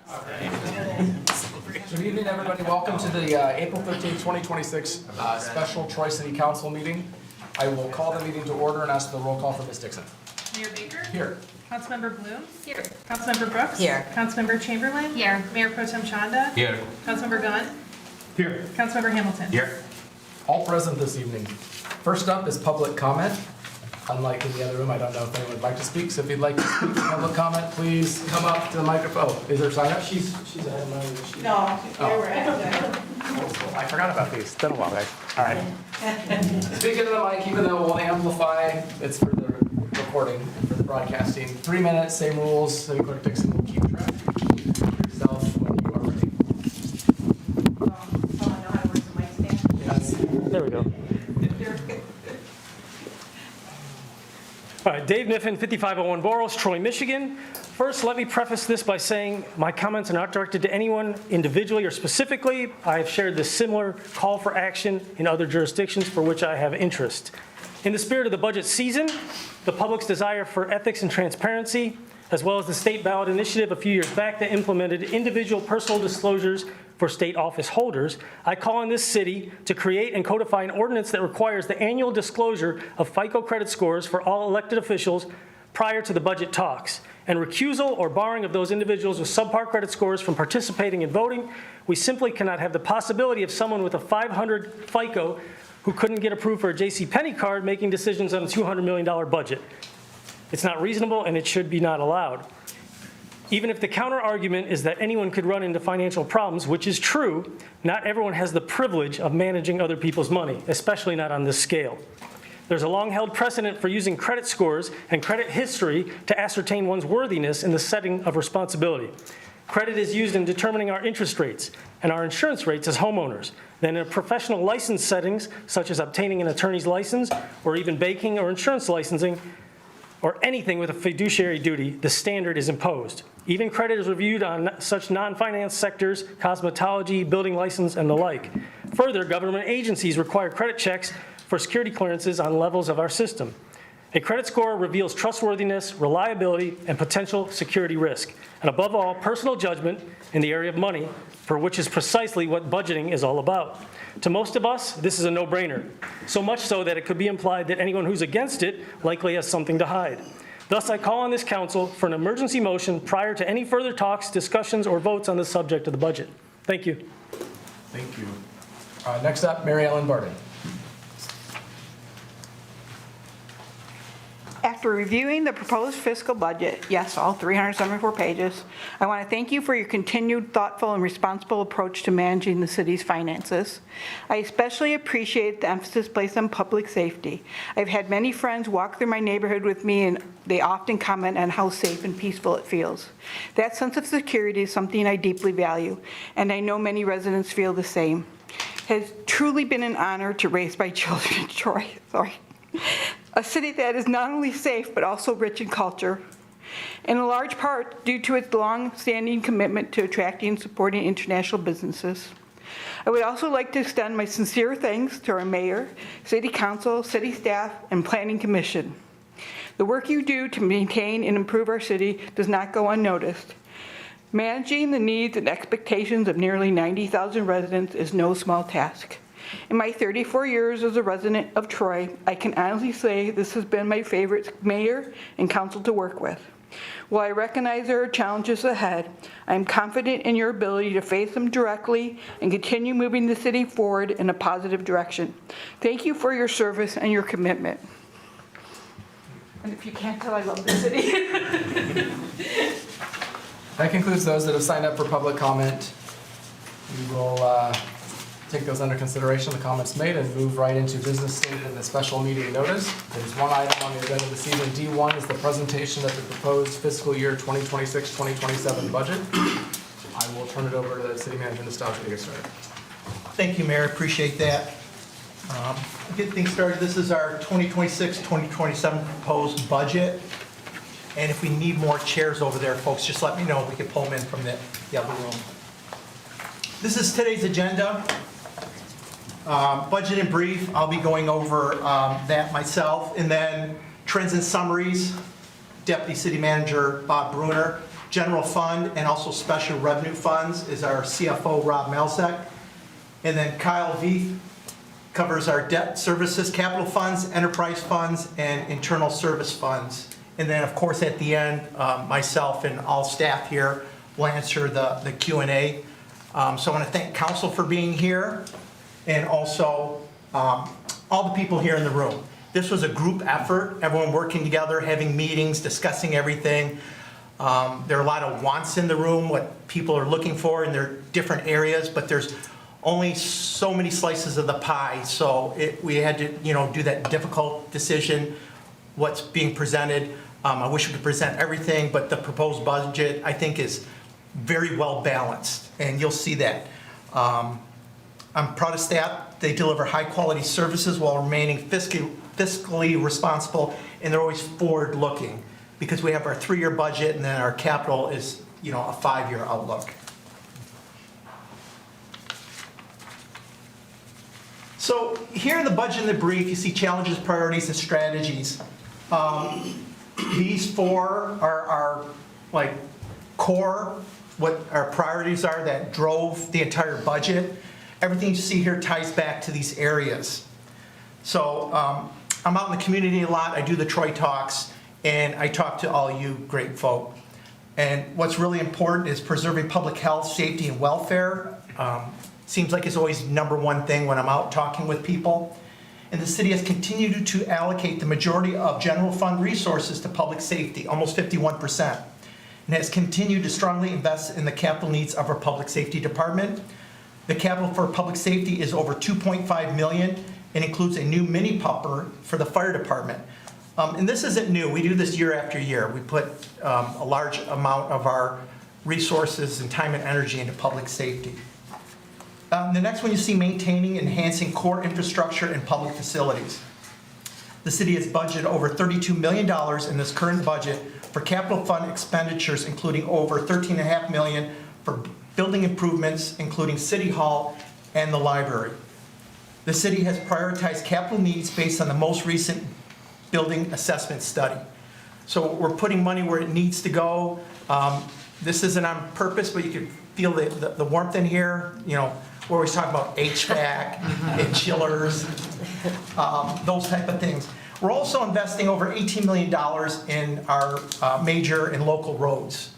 Good evening, everybody. Welcome to the April 13, 2026 special Troy City Council meeting. I will call the meeting to order and ask for the roll call for Ms. Dixon. Mayor Baker? Here. Councilmember Bloom? Here. Councilmember Brooks? Here. Councilmember Chamberlain? Here. Mayor Pro Tem Chanda? Here. Councilmember Gunn? Here. Councilmember Hamilton? Here. All present this evening. First up is public comment. Unlike in the other room, I don't know if anyone would like to speak, so if you'd like to speak for public comment, please come up to the microphone. Oh, is there a sign up? She's ahead of mine. No, they were I forgot about these. It's been a while, guys. All right. Speak into the mic, even though it won't amplify. It's for the recording, for the broadcasting. 3 minutes, same rules. City Clerk Dixon will keep track. Yourself when you are ready. I know how to work the mic stand. Yes. There we go. All right, Dave Niffen, 5501 Boros, Troy, Michigan. First, let me preface this by saying my comments are not directed to anyone individually or specifically. I have shared this similar call for action in other jurisdictions for which I have interest. In the spirit of the budget season, the public's desire for ethics and transparency, as well as the state ballot initiative a few years back that implemented individual personal disclosures for state office holders, I call on this city to create and codify an ordinance that requires the annual disclosure of FICO credit scores for all elected officials prior to the budget talks, and recusal or barring of those individuals with subpar credit scores from participating in voting. We simply cannot have the possibility of someone with a 500 FICO who couldn't get approved for a JCPenney card making decisions on a $200 million budget. It's not reasonable and it should be not allowed. Even if the counter argument is that anyone could run into financial problems, which is true, not everyone has the privilege of managing other people's money, especially not on this scale. There's a long-held precedent for using credit scores and credit history to ascertain one's worthiness in the setting of responsibility. Credit is used in determining our interest rates and our insurance rates as homeowners. Then in professional license settings, such as obtaining an attorney's license or even banking or insurance licensing, or anything with a fiduciary duty, the standard is imposed. Even credit is reviewed on such non-finance sectors, cosmetology, building license, and the like. Further, government agencies require credit checks for security clearances on levels of our system. A credit score reveals trustworthiness, reliability, and potential security risk. And above all, personal judgment in the area of money, for which is precisely what budgeting is all about. To most of us, this is a no-brainer, so much so that it could be implied that anyone who's against it likely has something to hide. Thus, I call on this council for an emergency motion prior to any further talks, discussions, or votes on the subject of the budget. Thank you. Thank you. Next up, Mary Ellen Barden. After reviewing the proposed fiscal budget, yes, all 374 pages, I want to thank you for your continued thoughtful and responsible approach to managing the city's finances. I especially appreciate the emphasis placed on public safety. I've had many friends walk through my neighborhood with me, and they often comment on how safe and peaceful it feels. That sense of security is something I deeply value, and I know many residents feel the same. It has truly been an honor to raise my children in Troy. A city that is not only safe, but also rich in culture, in a large part due to its long-standing commitment to attracting and supporting international businesses. I would also like to extend my sincere thanks to our mayor, city council, city staff, and planning commission. The work you do to maintain and improve our city does not go unnoticed. Managing the needs and expectations of nearly 90,000 residents is no small task. In my 34 years as a resident of Troy, I can honestly say this has been my favorite mayor and council to work with. While I recognize there are challenges ahead, I am confident in your ability to face them directly and continue moving the city forward in a positive direction. Thank you for your service and your commitment. And if you can't tell, I love the city. That concludes those that have signed up for public comment. We will take those under consideration, the comments made, and move right into business stated in the special meeting notice. There's one item on the agenda this evening. D1 is the presentation of the proposed fiscal year 2026-2027 budget. I will turn it over to the city manager, Nostalgia, to get started. Thank you, Mayor. Appreciate that. To get things started, this is our 2026-2027 proposed budget. And if we need more chairs over there, folks, just let me know. We can pull them in from the other room. This is today's agenda. Budget in brief, I'll be going over that myself. And then trends and summaries, Deputy City Manager Bob Bruner, general fund and also special revenue funds is our CFO, Rob Malzek. And then Kyle Veith covers our debt services, capital funds, enterprise funds, and internal service funds. And then, of course, at the end, myself and all staff here will answer the Q&A. So I want to thank council for being here, and also all the people here in the room. This was a group effort, everyone working together, having meetings, discussing everything. There are a lot of wants in the room, what people are looking for in their different areas, but there's only so many slices of the pie. So we had to, do that difficult decision, what's being presented. I wish we could present everything, but the proposed budget, I think, is very well balanced, and you'll see that. I'm proud of staff. They deliver high-quality services while remaining fiscally responsible, and they're always forward-looking, because we have our 3-year budget, and then our capital is, a 5-year outlook. So here in the budget in the brief, you see challenges, priorities, and strategies. These 4 are like core, what our priorities are that drove the entire budget. Everything you see here ties back to these areas. So I'm out in the community a lot. I do the Troy Talks, and I talk to all you great folk. And what's really important is preserving public health, safety, and welfare. Seems like it's always number one thing when I'm out talking with people. And the city has continued to allocate the majority of general fund resources to public safety, almost 51%, and has continued to strongly invest in the capital needs of our public safety department. The capital for public safety is over $2.5 million and includes a new mini pumper for the fire department. And this isn't new. We do this year after year. We put a large amount of our resources and time and energy into public safety. The next one you see, maintaining and enhancing core infrastructure and public facilities. The city has budgeted over $32 million in this current budget for capital fund expenditures, including over $13.5 million for building improvements, including City Hall and the library. The city has prioritized capital needs based on the most recent building assessment study. So we're putting money where it needs to go. This isn't on purpose, but you can feel the warmth in here. We're always talking about HVAC and chillers, those type of things. We're also investing over $18 million in our major and local roads.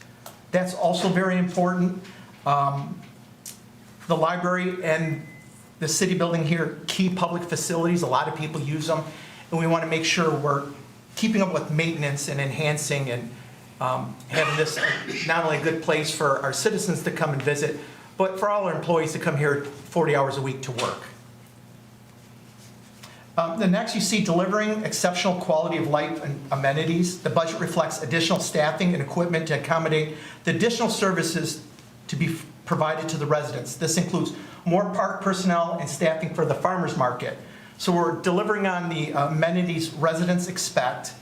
That's also very important. The library and the city building here, key public facilities, a lot of people use them, and we want to make sure we're keeping up with maintenance and enhancing and having this not only a good place for our citizens to come and visit, but for all our employees to come here 40 hours a week to work. The next you see delivering exceptional quality of life and amenities. The budget reflects additional staffing and equipment to accommodate the additional services to be provided to the residents. This includes more park personnel and staffing for the farmers market. So we're delivering on the amenities residents expect.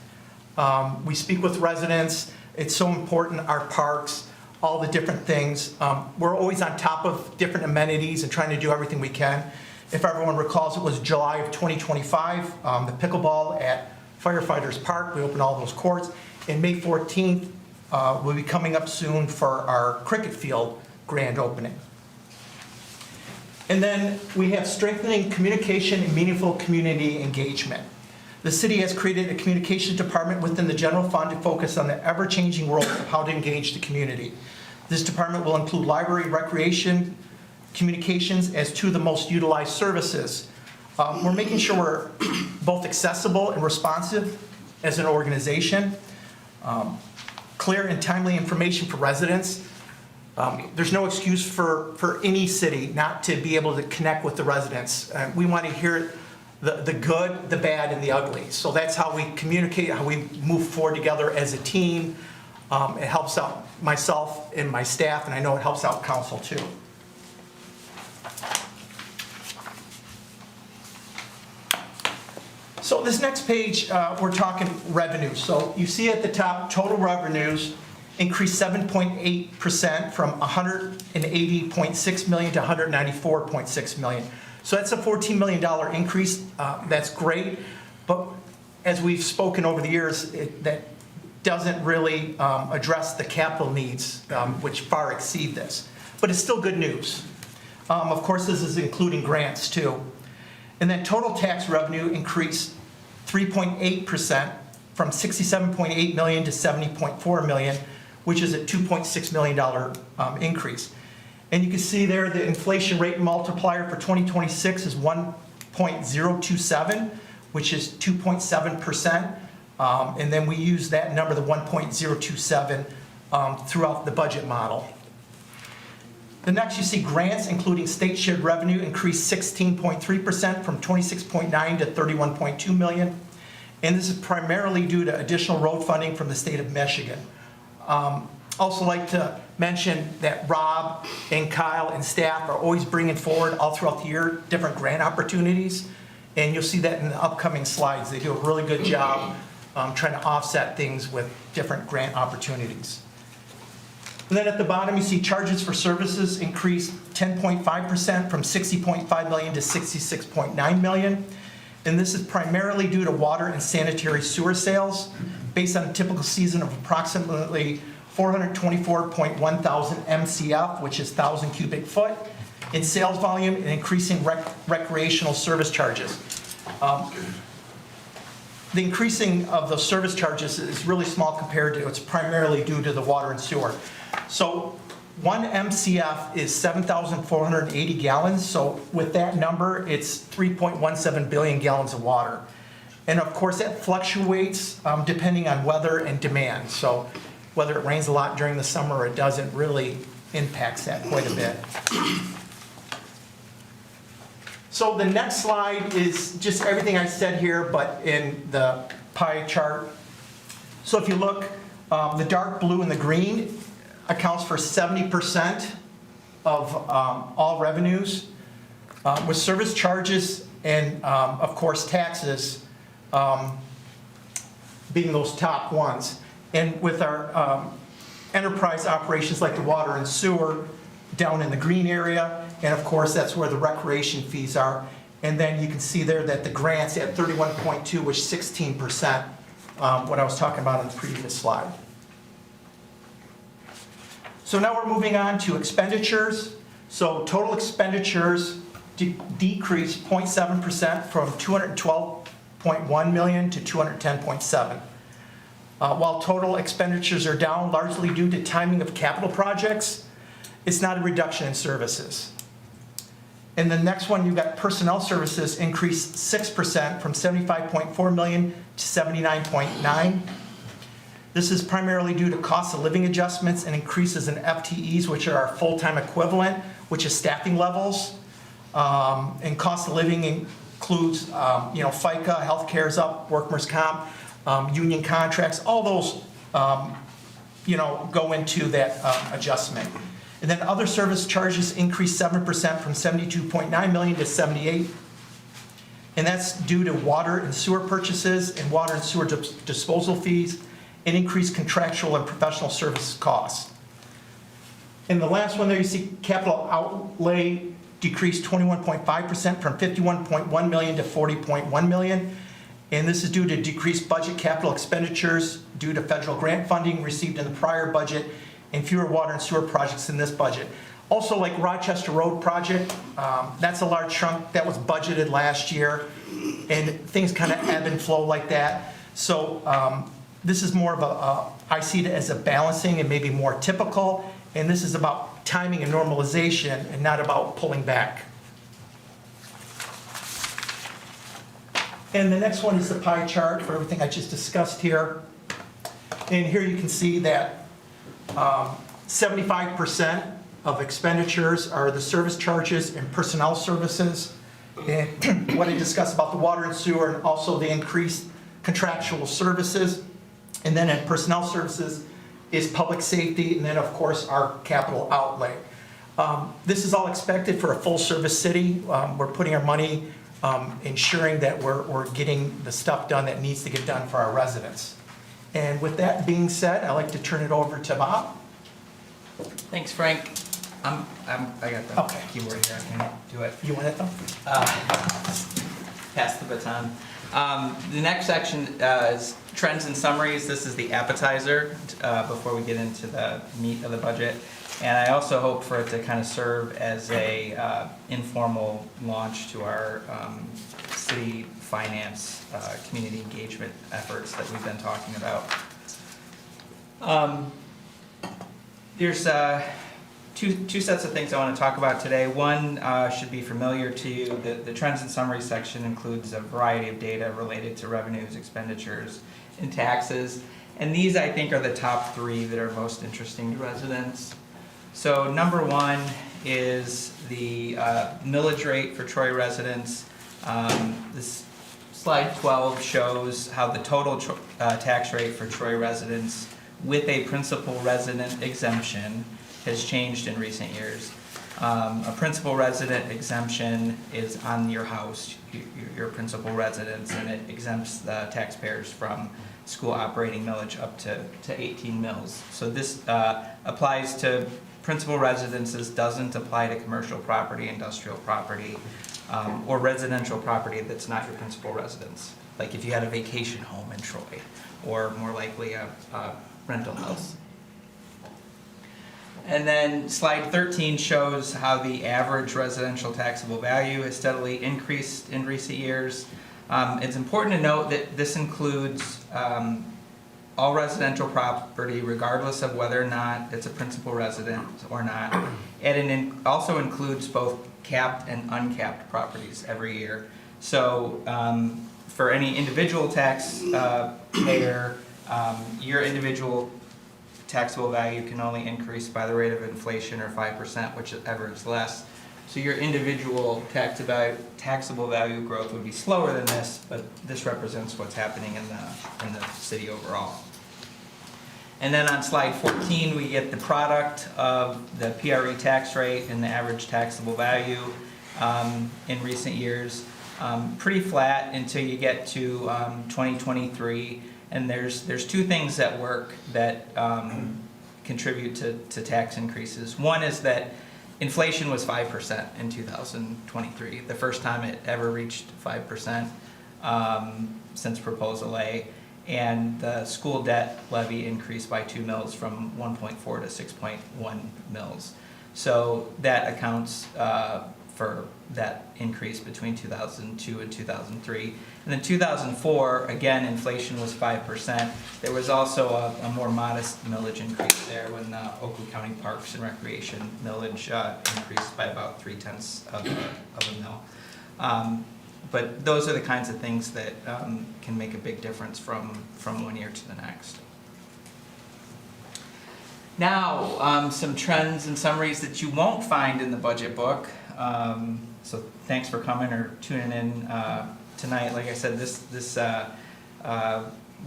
We speak with residents. It's so important, our parks, all the different things. We're always on top of different amenities and trying to do everything we can. If everyone recalls, it was July of 2025, the pickleball at Firefighters Park. We opened all those courts. And May 14th, we'll be coming up soon for our cricket field grand opening. And then we have strengthening communication and meaningful community engagement. The city has created a communications department within the general fund to focus on the ever-changing world of how to engage the community. This department will include library, recreation, communications as two of the most utilized services. We're making sure we're both accessible and responsive as an organization. Clear and timely information for residents. There's no excuse for any city not to be able to connect with the residents. We want to hear the good, the bad, and the ugly. So that's how we communicate, how we move forward together as a team. It helps out myself and my staff, and I know it helps out council too. So this next page, we're talking revenue. So you see at the top, total revenues increased 7.8% from $180.6 million to $194.6 million. So that's a $14 million increase. That's great. But as we've spoken over the years, that doesn't really address the capital needs, which far exceed this. But it's still good news. Of course, this is including grants too. And then total tax revenue increased 3.8% from $67.8 million to $70.4 million, which is a $2.6 million increase. And you can see there the inflation rate multiplier for 2026 is 1.027, which is 2.7%. And then we use that number, the 1.027, throughout the budget model. The next, you see grants, including state shared revenue, increased 16.3% from 26.9 to 31.2 million. And this is primarily due to additional road funding from the state of Michigan. Also like to mention that Rob and Kyle and staff are always bringing forward all throughout the year different grant opportunities. And you'll see that in the upcoming slides. They do a really good job trying to offset things with different grant opportunities. And then at the bottom, you see charges for services increased 10.5% from 60.5 million to 66.9 million. And this is primarily due to water and sanitary sewer sales based on a typical season of approximately 424.1 thousand MCF, which is 1,000 cubic foot, in sales volume and increasing recreational service charges. The increasing of the service charges is really small compared to, it's primarily due to the water and sewer. So 1 MCF is 7,480 gallons. So with that number, it's 3.17 billion gallons of water. And of course, that fluctuates depending on weather and demand. So whether it rains a lot during the summer or it doesn't really impacts that quite a bit. So the next slide is just everything I said here, but in the pie chart. So if you look, the dark blue and the green accounts for 70% of all revenues, with service charges and, of course, taxes being those top ones. And with our enterprise operations like the water and sewer down in the green area, and of course, that's where the recreation fees are. And then you can see there that the grants at 31.2, which is 16%, what I was talking about on the previous slide. So now we're moving on to expenditures. So total expenditures decreased 0.7% from 212.1 million to 210.7. While total expenditures are down largely due to timing of capital projects, it's not a reduction in services. And the next one, you've got personnel services increased 6% from 75.4 million to 79.9. This is primarily due to cost of living adjustments and increases in FTEs, which are our full-time equivalent, which is staffing levels. And cost of living includes, FICA, healthcare is up, workers' comp, union contracts, all those, go into that adjustment. And then other service charges increased 7% from 72.9 million to 78. And that's due to water and sewer purchases and water and sewer disposal fees and increased contractual and professional service costs. And the last one there, you see capital outlay decreased 21.5% from 51.1 million to 40.1 million. And this is due to decreased budget capital expenditures due to federal grant funding received in the prior budget and fewer water and sewer projects in this budget. Also, like Rochester Road project, that's a large chunk that was budgeted last year, and things kind of ebb and flow like that. So this is more of I see it as a balancing and maybe more typical, and this is about timing and normalization and not about pulling back. And the next one is the pie chart for everything I just discussed here. And here you can see that 75% of expenditures are the service charges and personnel services. And what I discussed about the water and sewer and also the increased contractual services. And then in personnel services is public safety, and then of course our capital outlay. This is all expected for a full service city. We're putting our money ensuring that we're getting the stuff done that needs to get done for our residents. And with that being said, I'd like to turn it over to Bob. Thanks, Frank. I got the Okay. keyboard here. I can do it. You want it though? Pass the baton. The next section is trends and summaries. This is the appetizer before we get into the meat of the budget. And I also hope for it to kind of serve as a informal launch to our city finance community engagement efforts that we've been talking about. There's two sets of things I want to talk about today. One should be familiar to you. The trends and summary section includes a variety of data related to revenues, expenditures, and taxes. And these, I think, are the top three that are most interesting to residents. So number one is the millage rate for Troy residents. This slide 12 shows how the total tax rate for Troy residents with a principal resident exemption has changed in recent years. A principal resident exemption is on your house, your principal residence, and it exempts the taxpayers from school operating millage up to 18 mils. So this applies to principal residences, doesn't apply to commercial property, industrial property, or residential property that's not your principal residence. Like if you had a vacation home in Troy, or more likely a rental house. And then slide 13 shows how the average residential taxable value has steadily increased in recent years. It's important to note that this includes all residential property, regardless of whether or not it's a principal resident or not. And it also includes both capped and uncapped properties every year. So for any individual tax payer, your individual taxable value can only increase by the rate of inflation or 5%, whichever is less. So your individual taxable value growth would be slower than this, but this represents what's happening in the city overall. And then on slide 14, we get the product of the PRE tax rate and the average taxable value in recent years. Pretty flat until you get to 2023. And there's two things that work that contribute to tax increases. One is that inflation was 5% in 2023, the first time it ever reached 5% since Proposal A. And the school debt levy increased by 2 mils from 1.4 to 6.1 mils. So that accounts for that increase between 2002 and 2003. And then 2004, again, inflation was 5%. There was also a more modest millage increase there when the Oakland County Parks and Recreation millage increased by about 0.3 of a mil. But those are the kinds of things that can make a big difference from one year to the next. Now, some trends and summaries that you won't find in the budget book. So thanks for coming or tuning in tonight. Like I said, this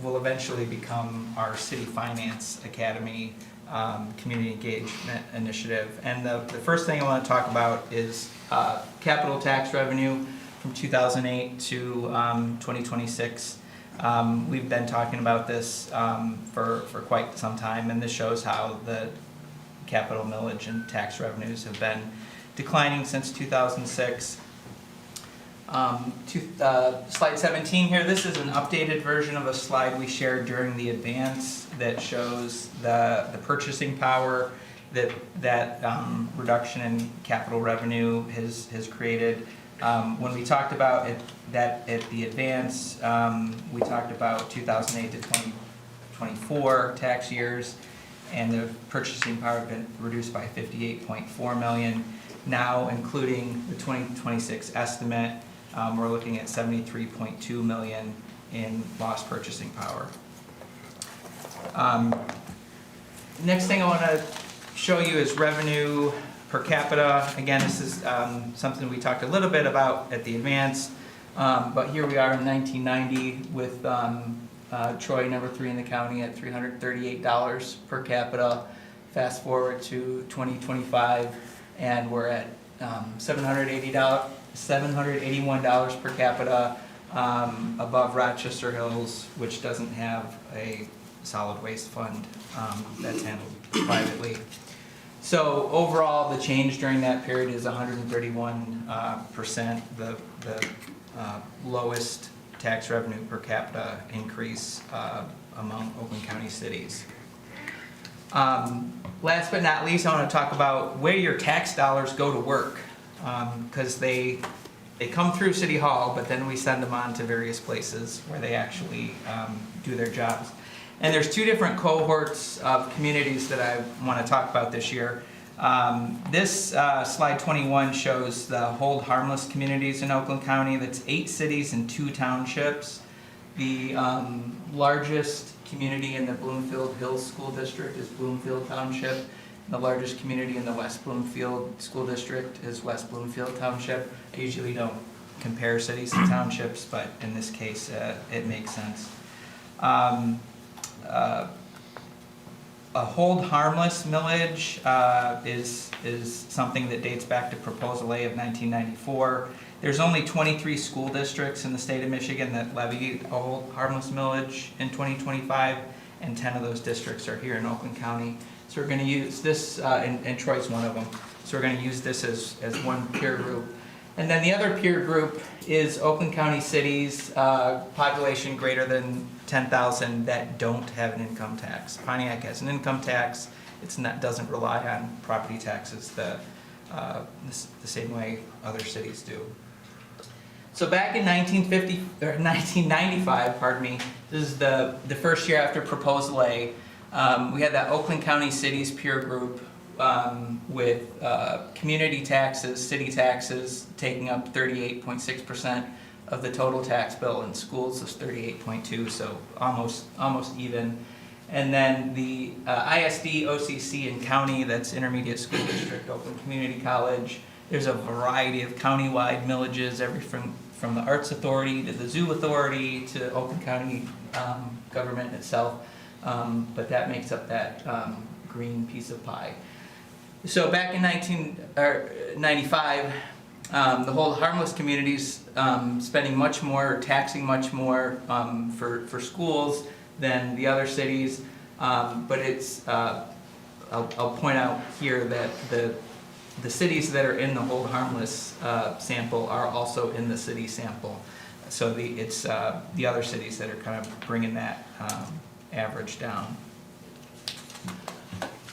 will eventually become our City Finance Academy community engagement initiative. And the first thing I want to talk about is capital tax revenue from 2008 to 2026. We've been talking about this for quite some time, and this shows how the capital millage and tax revenues have been declining since 2006. Slide 17 here, this is an updated version of a slide we shared during the advance that shows the purchasing power that reduction in capital revenue has created. When we talked about that at the advance, we talked about 2008 to 2024 tax years, and the purchasing power had been reduced by 58.4 million. Now, including the 2026 estimate, we're looking at 73.2 million in lost purchasing power. Next thing I want to show you is revenue per capita. Again, this is something we talked a little bit about at the advance, but here we are in 1990 with Troy, number 3 in the county, at $338 per capita. Fast forward to 2025, and we're at $781 per capita, above Rochester Hills, which doesn't have a solid waste fund that's handled privately. So overall, the change during that period is 131%, the lowest tax revenue per capita increase among Oakland County cities. Last but not least, I want to talk about where your tax dollars go to work, because they come through City Hall, but then we send them on to various places where they actually do their jobs. And there's two different cohorts of communities that I want to talk about this year. This slide 21 shows the hold harmless communities in Oakland County. That's 8 cities and 2 townships. The largest community in the Bloomfield Hills School District is Bloomfield Township. The largest community in the West Bloomfield School District is West Bloomfield Township. I usually don't compare cities and townships, but in this case, it makes sense. A hold harmless millage is something that dates back to Proposal A of 1994. There's only 23 school districts in the state of Michigan that levy a hold harmless millage in 2025, and 10 of those districts are here in Oakland County. So we're going to use this, and Troy's one of them. So we're going to use this as one peer group. And then the other peer group is Oakland County cities, population greater than 10,000 that don't have an income tax. Pontiac has an income tax. Doesn't rely on property taxes the same way other cities do. So back in 1995, pardon me, this is the first year after Proposal A, we had that Oakland County cities peer group with community taxes, city taxes taking up 38.6% of the total tax bill, and schools is 38.2%, so almost even. And then the ISD, OCC, and county, that's Intermediate School District, Oakland Community College. There's a variety of countywide millages, from the Arts Authority to the Zoo Authority to Oakland County government itself, but that makes up that green piece of pie. So back in 1995, the whole harmless communities spending much more, taxing much more for schools than the other cities, but it's I'll point out here that the cities that are in the hold harmless sample are also in the city sample. So it's the other cities that are kind of bringing that average down.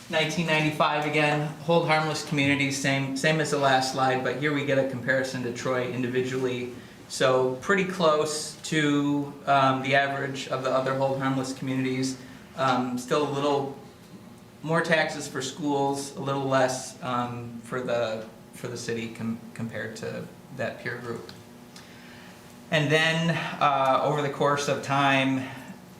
1995 again, hold harmless communities, same as the last slide, but here we get a comparison to Troy individually. So pretty close to the average of the other hold harmless communities. Still a little more taxes for schools, a little less for the city compared to that peer group. And then over the course of time,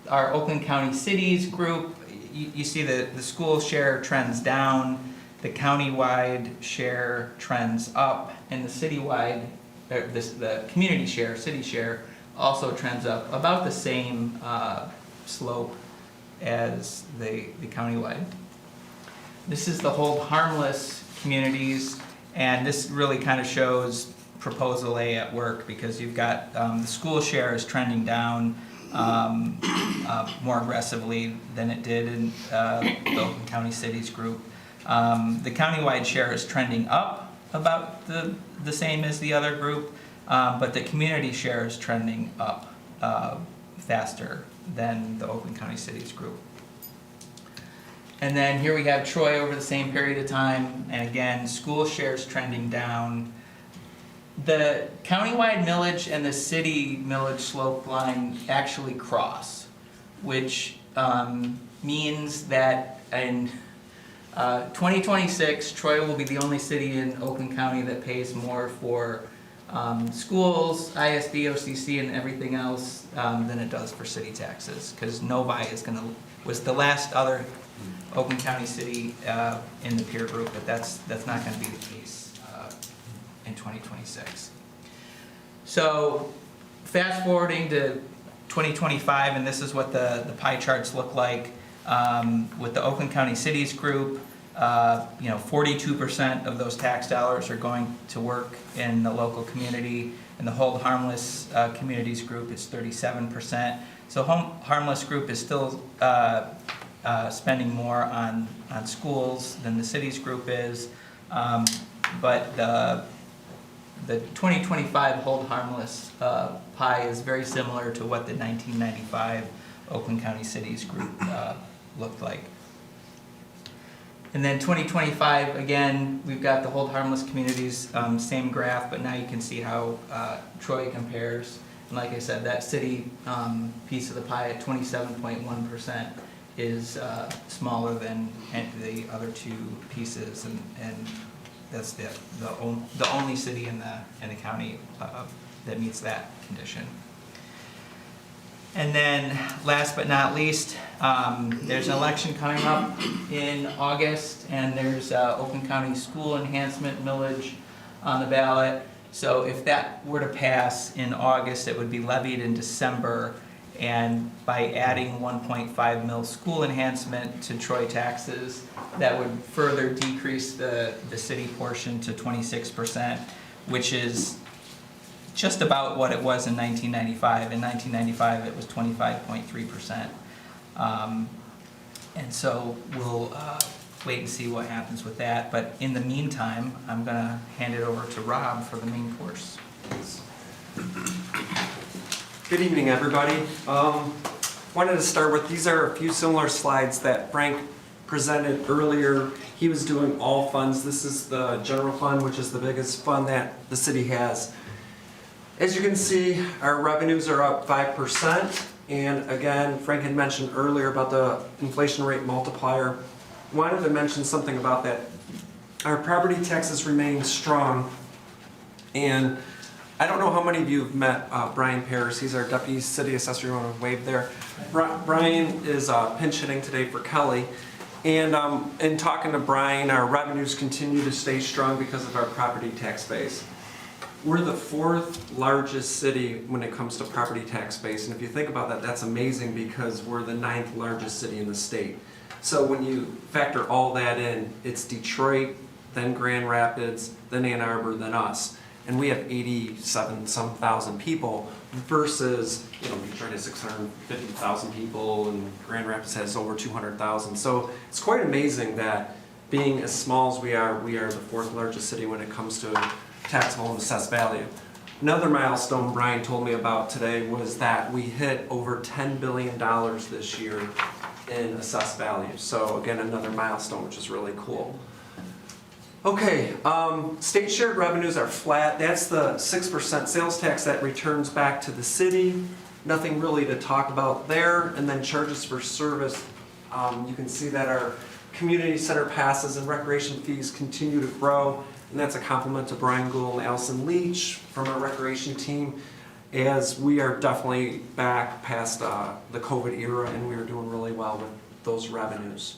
our Oakland County cities group, you see the school share trends down, the countywide share trends up, and the citywide, the community share, city share, also trends up about the same slope as the countywide. This is the hold harmless communities, and this really kind of shows Proposal A at work, because you've got the school share is trending down more aggressively than it did in the Oakland County Cities group. The countywide share is trending up about the same as the other group, but the community share is trending up faster than the Oakland County Cities group. And then here we have Troy over the same period of time, and again, school shares trending down. The countywide millage and the city millage slope line actually cross, which means that in 2026, Troy will be the only city in Oakland County that pays more for schools, ISD, OCC, and everything else than it does for city taxes, because Novi was the last other Oakland County city in the peer group, but that's not going to be the case in 2026. So fast forwarding to 2025, and this is what the pie charts look like with the Oakland County Cities group. 42% of those tax dollars are going to work in the local community, and the hold harmless communities group is 37%. So harmless group is still spending more on schools than the cities group is, but the 2025 hold harmless pie is very similar to what the 1995 Oakland County Cities group looked like. And then 2025, again, we've got the hold harmless communities, same graph, but now you can see how Troy compares. And like I said, that city piece of the pie at 27.1% is smaller than the other two pieces, and that's the only city in the county that meets that condition. And then, last but not least, there's an election coming up in August, and there's Oakland County School Enhancement Millage on the ballot. So if that were to pass in August, it would be levied in December, and by adding 1.5 mil school enhancement to Troy taxes, that would further decrease the city portion to 26%, which is just about what it was in 1995. In 1995, it was 25.3%. And so we'll wait and see what happens with that. But in the meantime, I'm going to hand it over to Rob for the main course. Good evening, everybody. Wanted to start with, these are a few similar slides that Frank presented earlier. He was doing all funds. This is the general fund, which is the biggest fund that the city has. As you can see, our revenues are up 5%. And again, Frank had mentioned earlier about the inflation rate multiplier. Wanted to mention something about that. Our property taxes remain strong. And I don't know how many of you have met Brian Pears. He's our deputy city assessor. You want to wave there? Brian is pinch hitting today for Kelly. And in talking to Brian, our revenues continue to stay strong because of our property tax base. We're the 4th largest city when it comes to property tax base. And if you think about that, that's amazing because we're the 9th largest city in the state. So when you factor all that in, it's Detroit, then Grand Rapids, then Ann Arbor, then us. And we have 87-some thousand people versus, Detroit has 650,000 people and Grand Rapids has over 200,000. So it's quite amazing that being as small as we are the 4th largest city when it comes to taxable and assessed value. Another milestone Brian told me about today was that we hit over $10 billion this year in assessed value. So again, another milestone, which is really cool. Okay, state shared revenues are flat. That's the 6% sales tax that returns back to the city. Nothing really to talk about there. And then charges for service. You can see that our community center passes and recreation fees continue to grow. And that's a compliment to Brian Gould and Allison Leach from our recreation team, as we are definitely back past the COVID era and we are doing really well with those revenues.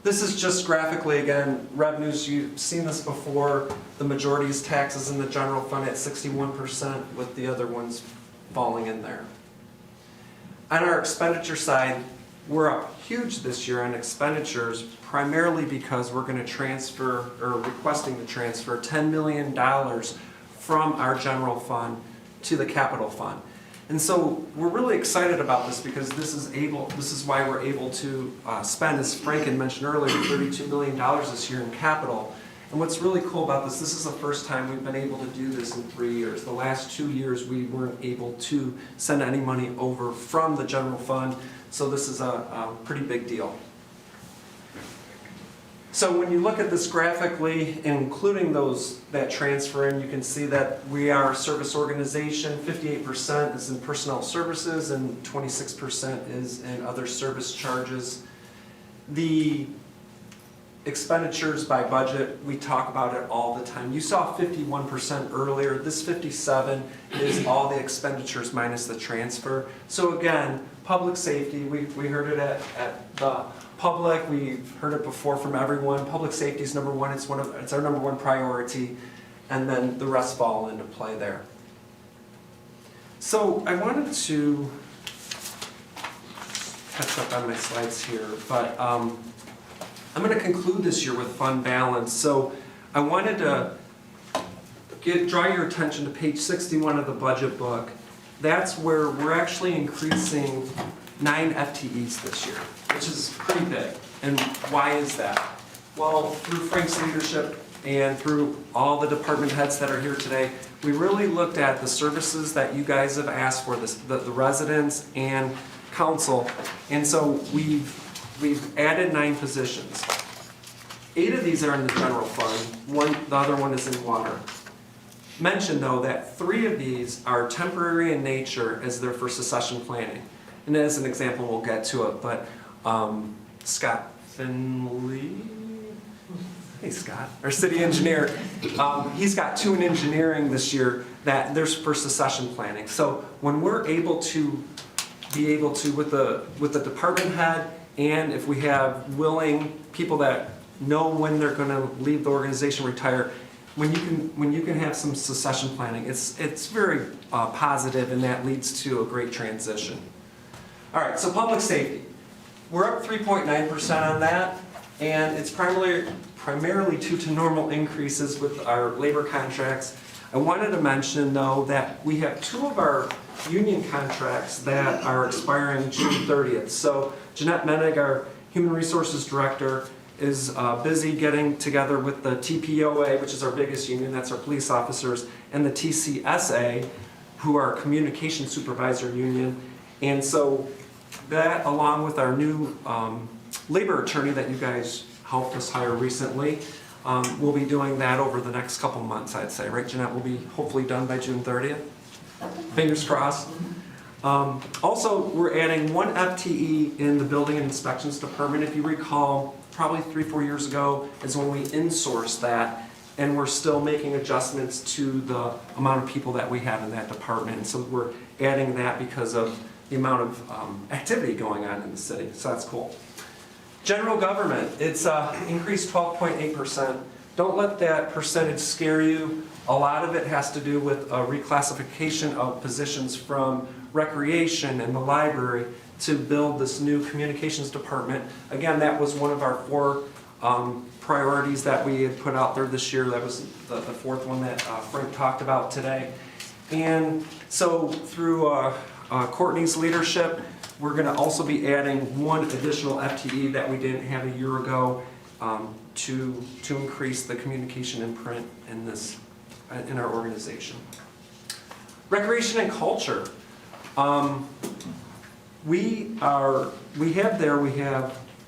This is just graphically, again, revenues. You've seen this before. The majority is taxes in the general fund at 61%, with the other ones falling in there. On our expenditure side, we're up huge this year on expenditures, primarily because we're going to transfer, or requesting to transfer, $10 million from our general fund to the capital fund. And so we're really excited about this because this is why we're able to spend, as Frank had mentioned earlier, $32 million this year in capital. And what's really cool about this is the first time we've been able to do this in 3 years. The last 2 years we weren't able to send any money over from the general fund, so this is a pretty big deal. So when you look at this graphically, including that transfer in, you can see that we are a service organization. 58% is in personnel services and 26% is in other service charges. The expenditures by budget, we talk about it all the time. You saw 51% earlier. This 57 is all the expenditures minus the transfer. So again, public safety, we heard it at the public, we've heard it before from everyone. Public safety is number one. It's our number one priority, and then the rest fall into play there. So I wanted to catch up on my slides here, but I'm going to conclude this year with fund balance. So I wanted to draw your attention to page 61 of the budget book. That's where we're actually increasing 9 FTEs this year, which is pretty big. And why is that? Well, through Frank's leadership, and through all the department heads that are here today, we really looked at the services that you guys have asked for, the residents and council. And so we've added 9 positions. 8 of these are in the general fund, the other one is in water. Mention though that 3 of these are temporary in nature as they're for succession planning. And as an example, we'll get to it, but Scott Finley, hey Scott, our city engineer, he's got 2 in engineering this year that there's for succession planning. So when we're able to with the department head, and if we have willing people that know when they're going to leave the organization, retire, when you can have some succession planning, it's very positive, and that leads to a great transition. All right, so public safety, we're up 3.9% on that, and it's primarily due to normal increases with our labor contracts. I wanted to mention though that we have 2 of our union contracts that are expiring June 30th. So Jeanette Menig, our Human Resources Director, is busy getting together with the TPOA, which is our biggest union, that's our police officers, and the TCSA, who are our Communication Supervisor Union. And so that, along with our new labor attorney that you guys helped us hire recently, we'll be doing that over the next couple months, I'd say. Right, Jeanette? We'll be hopefully done by June 30th. Fingers crossed. Also, we're adding 1 FTE in the Building and Inspections Department. If you recall, probably 3-4 years ago is when we insourced that, and we're still making adjustments to the amount of people that we have in that department. And so we're adding that because of the amount of activity going on in the city. So that's cool. General government, it's increased 12.8%. Don't let that percentage scare you. A lot of it has to do with a reclassification of positions from recreation and the library to build this new communications department. Again, that was one of our 4 priorities that we had put out there this year. That was the 4th one that Frank talked about today. And so through Courtney's leadership, we're going to also be adding 1 additional FTE that we didn't have a year ago to increase the communication and print in our organization. Recreation and culture. We have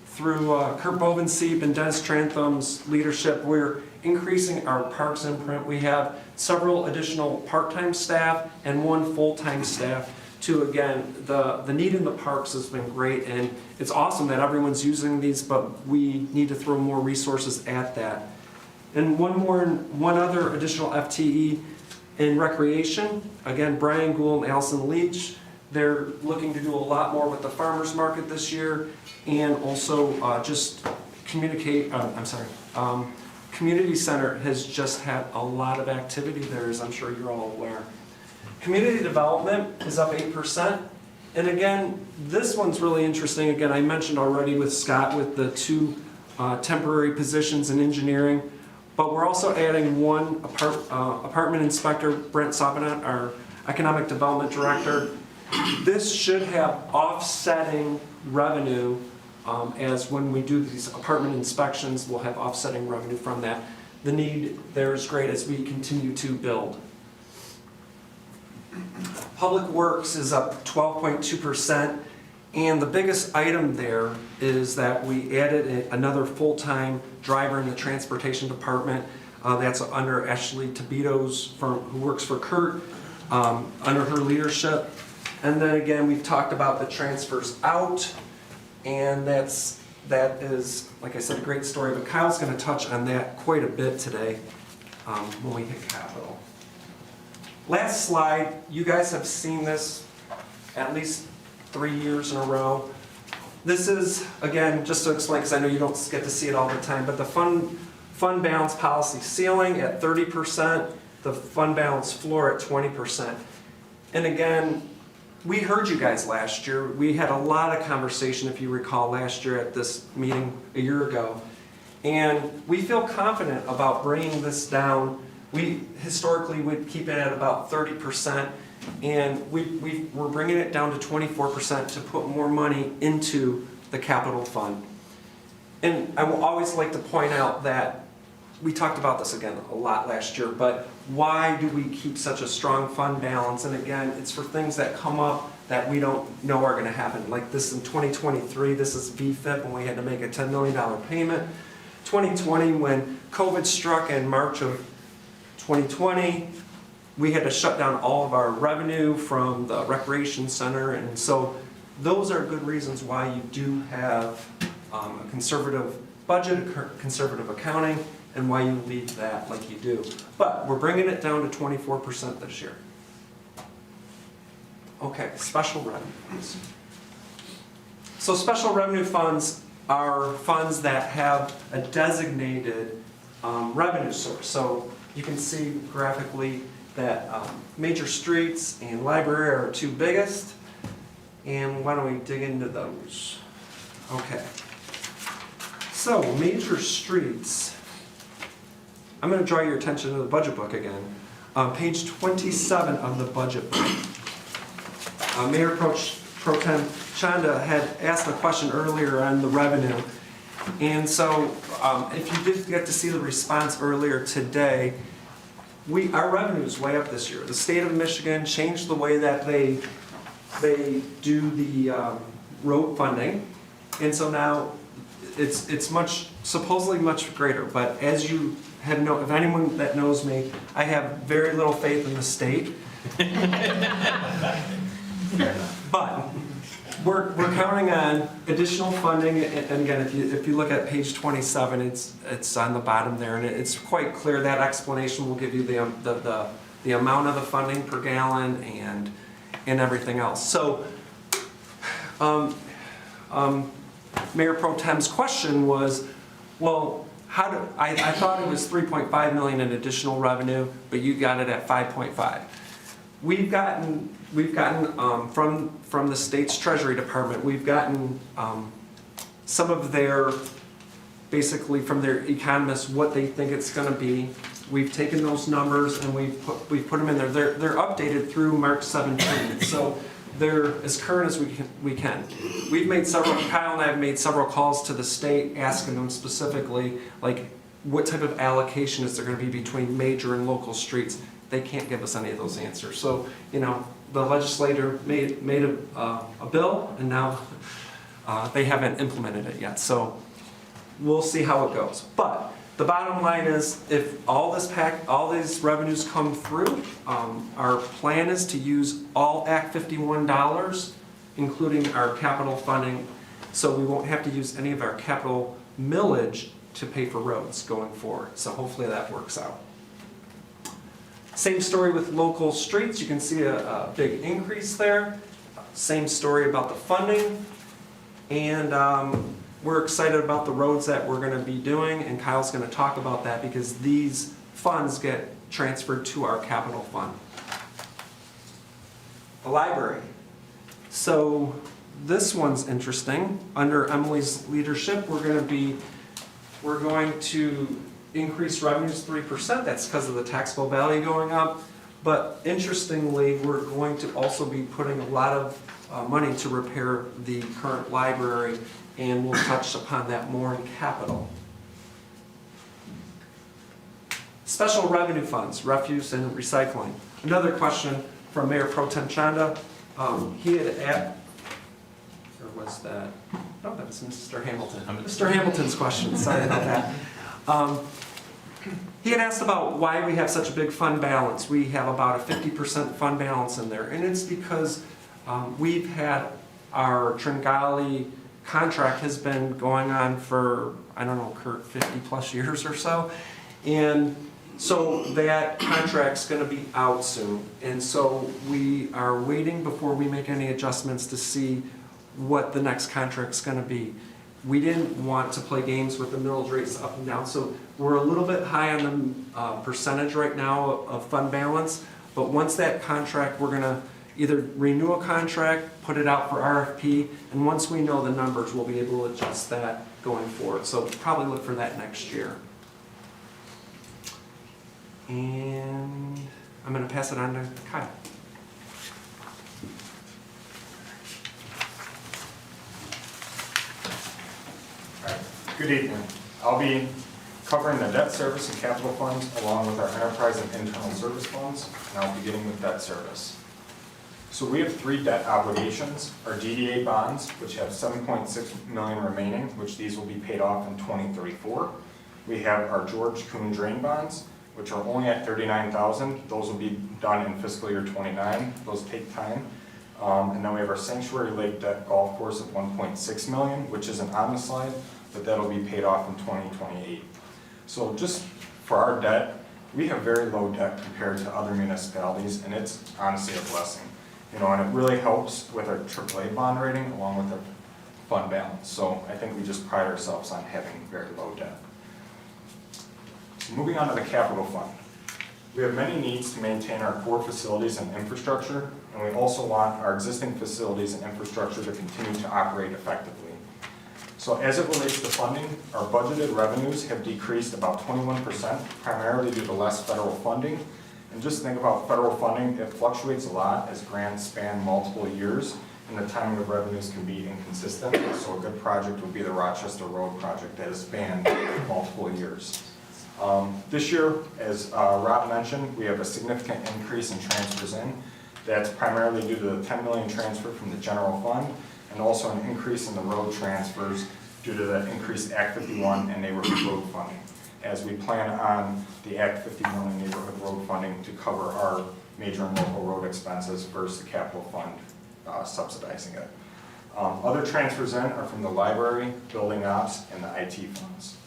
through Kurt Bovenseep and Dennis Trantham's leadership, we're increasing our parks and print. We have several additional part-time staff and 1 full-time staff to, again, the need in the parks has been great, and it's awesome that everyone's using these, but we need to throw more resources at that. And one other additional FTE in recreation. Again, Brian Gould and Allison Leach, they're looking to do a lot more with the farmers market this year, and also just community center has just had a lot of activity there, as I'm sure you're all aware. Community development is up 8%. And again, this one's really interesting. Again, I mentioned already with Scott with the 2 temporary positions in engineering, but we're also adding 1 apartment inspector, Brent Sabanat, our economic development director. This should have offsetting revenue as when we do these apartment inspections, we'll have offsetting revenue from that. The need there is great as we continue to build. Public Works is up 12.2%, and the biggest item there is that we added another full-time driver in the transportation department. That's under Ashley Tobito's firm, who works for Kurt, under her leadership. And then again, we've talked about the transfers out, and that is, like I said, a great story, but Kyle's going to touch on that quite a bit today when we hit capital. Last slide, you guys have seen this at least 3 years in a row. This is, again, just to explain, because I know you don't get to see it all the time, but the fund balance policy ceiling at 30%, the fund balance floor at 20%. And again, we heard you guys last year. We had a lot of conversation, if you recall, last year at this meeting a year ago. And we feel confident about bringing this down. We historically would keep it at about 30%, and we're bringing it down to 24% to put more money into the capital fund. And I will always like to point out that we talked about this again a lot last year, but why do we keep such a strong fund balance? And again, it's for things that come up that we don't know are gonna happen. Like this in 2023, this is VFIP when we had to make a $10 million payment. 2020, when COVID struck in March of 2020, we had to shut down all of our revenue from the recreation center. And so those are good reasons why you do have a conservative budget, conservative accounting, and why you leave that like you do. But we're bringing it down to 24% this year. Okay, special revenues. So special revenue funds are funds that have a designated revenue source. So you can see graphically that major streets and library are our two biggest. And why don't we dig into those? Okay. So major streets. I'm going to draw your attention to the budget book again. Page 27 of the budget book. Mayor Pro Tem Chanda had asked a question earlier on the revenue. And so if you did get to see the response earlier today, our revenue is way up this year. The state of Michigan changed the way that they do the road funding. And so now it's supposedly much greater. But as you have if anyone that knows me, I have very little faith in the state. But we're counting on additional funding, and again, if you look at page 27, it's on the bottom there, and it's quite clear. That explanation will give you the amount of the funding per gallon and everything else. So, Mayor Pro Tem's question was, well, I thought it was 3.5 million in additional revenue, but you got it at 5.5. We've gotten from the state's Treasury Department, we've gotten some of their, basically from their economists, what they think it's going to be. We've taken those numbers and we've put them in there. They're updated through March 17th, so they're as current as we can. We've made Kyle and I have made several calls to the state asking them specifically, like, what type of allocation is there going to be between major and local streets? They can't give us any of those answers. So, the legislator made a bill, and now they haven't implemented it yet. So we'll see how it goes. But the bottom line is, if all these revenues come through, our plan is to use all Act 51 dollars, including our capital funding, so we won't have to use any of our capital millage to pay for roads going forward. So hopefully that works out. Same story with local streets. You can see a big increase there. Same story about the funding. And we're excited about the roads that we're going to be doing, and Kyle's going to talk about that because these funds get transferred to our capital fund. The library. So this one's interesting. Under Emily's leadership, we're going to increase revenues 3%. That's because of the taxable value going up. But interestingly, we're going to also be putting a lot of money to repair the current library, and we'll touch upon that more in capital. Special revenue funds, refuse and recycling. Another question from Mayor Pro Tem Chanda. He had or was that? Oh, that was Mr. Hamilton. Mr. Hamilton's question. Sorry about that. He had asked about why we have such a big fund balance. We have about a 50% fund balance in there, and it's because we've had our Tringali contract has been going on for, I don't know, Kurt, 50 plus years or so, and so that contract's going to be out soon, and so we are waiting before we make any adjustments to see what the next contract's going to be. We didn't want to play games with the millage rates up and down, so we're a little bit high on the percentage right now of fund balance, but once that contract, we're going to either renew a contract, put it out for RFP, and once we know the numbers, we'll be able to adjust that going forward. So probably look for that next year. And I'm going to pass it on to Kyle. Good evening. I'll be covering the debt service and capital funds along with our enterprise and internal service funds, and I'll be beginning with debt service. So we have 3 debt obligations, our DDA bonds, which have $7.6 million remaining, which these will be paid off in 2034. We have our George Kuhn drain bonds, which are only at $39,000. Those will be done in fiscal year 29. Those take time. And then we have our Sanctuary Lake Debt Golf Course of $1.6 million, which isn't on the slide, but that'll be paid off in 2028. So just for our debt, we have very low debt compared to other municipalities, and it's honestly a blessing. You know, and it really helps with our AAA bond rating along with our fund balance. So I think we just pride ourselves on having very low debt. So moving on to the capital fund. We have many needs to maintain our core facilities and infrastructure, and we also want our existing facilities and infrastructure to continue to operate effectively. So as it relates to funding, our budgeted revenues have decreased about 21%, primarily due to less federal funding. And just think about federal funding, it fluctuates a lot as grants span multiple years, and the timing of revenues can be inconsistent. So a good project would be the Rochester Road project that has spanned multiple years. This year, as Rob mentioned, we have a significant increase in transfers in. That's primarily due to the $10 million transfer from the general fund, and also an increase in the road transfers due to the increased Act 51 and neighborhood road funding, as we plan on the Act 51 and neighborhood road funding to cover our major and local road expenses versus the capital fund subsidizing it. Other transfers in are from the library, building ops, and the IT funds.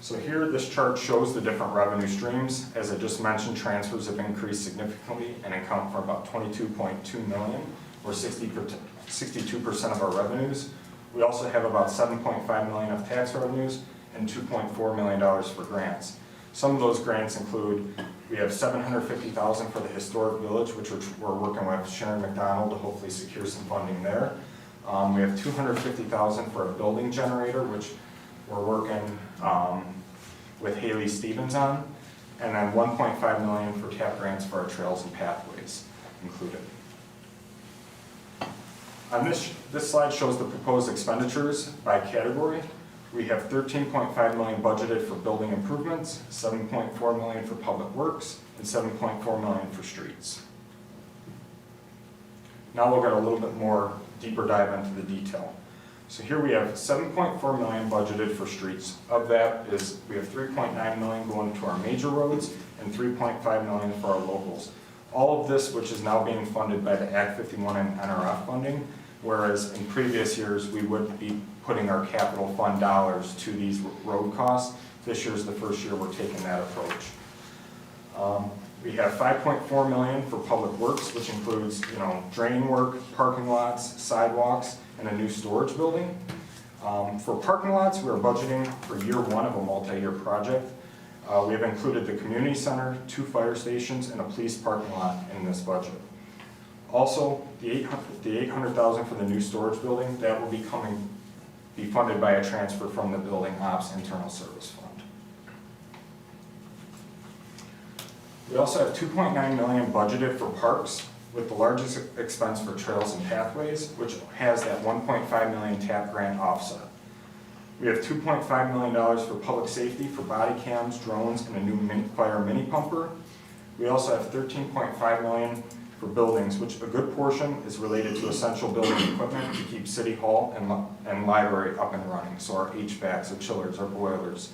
So here, this chart shows the different revenue streams. As I just mentioned, transfers have increased significantly and account for about $22.2 million, or 62% of our revenues. We also have about $7.5 million of tax revenues and $2.4 million for grants. Some of those grants include, we have $750,000 for the historic village, which we're working with Sharon McDonald to hopefully secure some funding there. We have $250,000 for a building generator, which we're working with Haley Stevens on, and then $1.5 million for TAP grants for our trails and pathways included. On this slide shows the proposed expenditures by category. We have $13.5 million budgeted for building improvements, $7.4 million for public works, and $7.4 million for streets. Now we'll get a little bit more deeper dive into the detail. So here we have $7.4 million budgeted for streets. Of that is, we have $3.9 million going to our major roads and $3.5 million for our locals. All of this, which is now being funded by the Act 51 and NRF funding, whereas in previous years, we would be putting our capital fund dollars to these road costs. This year's the first year we're taking that approach. We have $5.4 million for public works, which includes, draining work, parking lots, sidewalks, and a new storage building. For parking lots, we're budgeting for year 1 of a multi-year project. We have included the community center, 2 fire stations, and a police parking lot in this budget. Also, the $800,000 for the new storage building, that will be funded by a transfer from the building ops internal service fund. We also have $2.9 million budgeted for parks, with the largest expense for trails and pathways, which has that $1.5 million TAP grant offset. We have $2.5 million for public safety for body cams, drones, and a new fire mini pumper. We also have $13.5 million for buildings, which a good portion is related to essential building equipment to keep City Hall and library up and running. So our HVACs, our chillers, our boilers.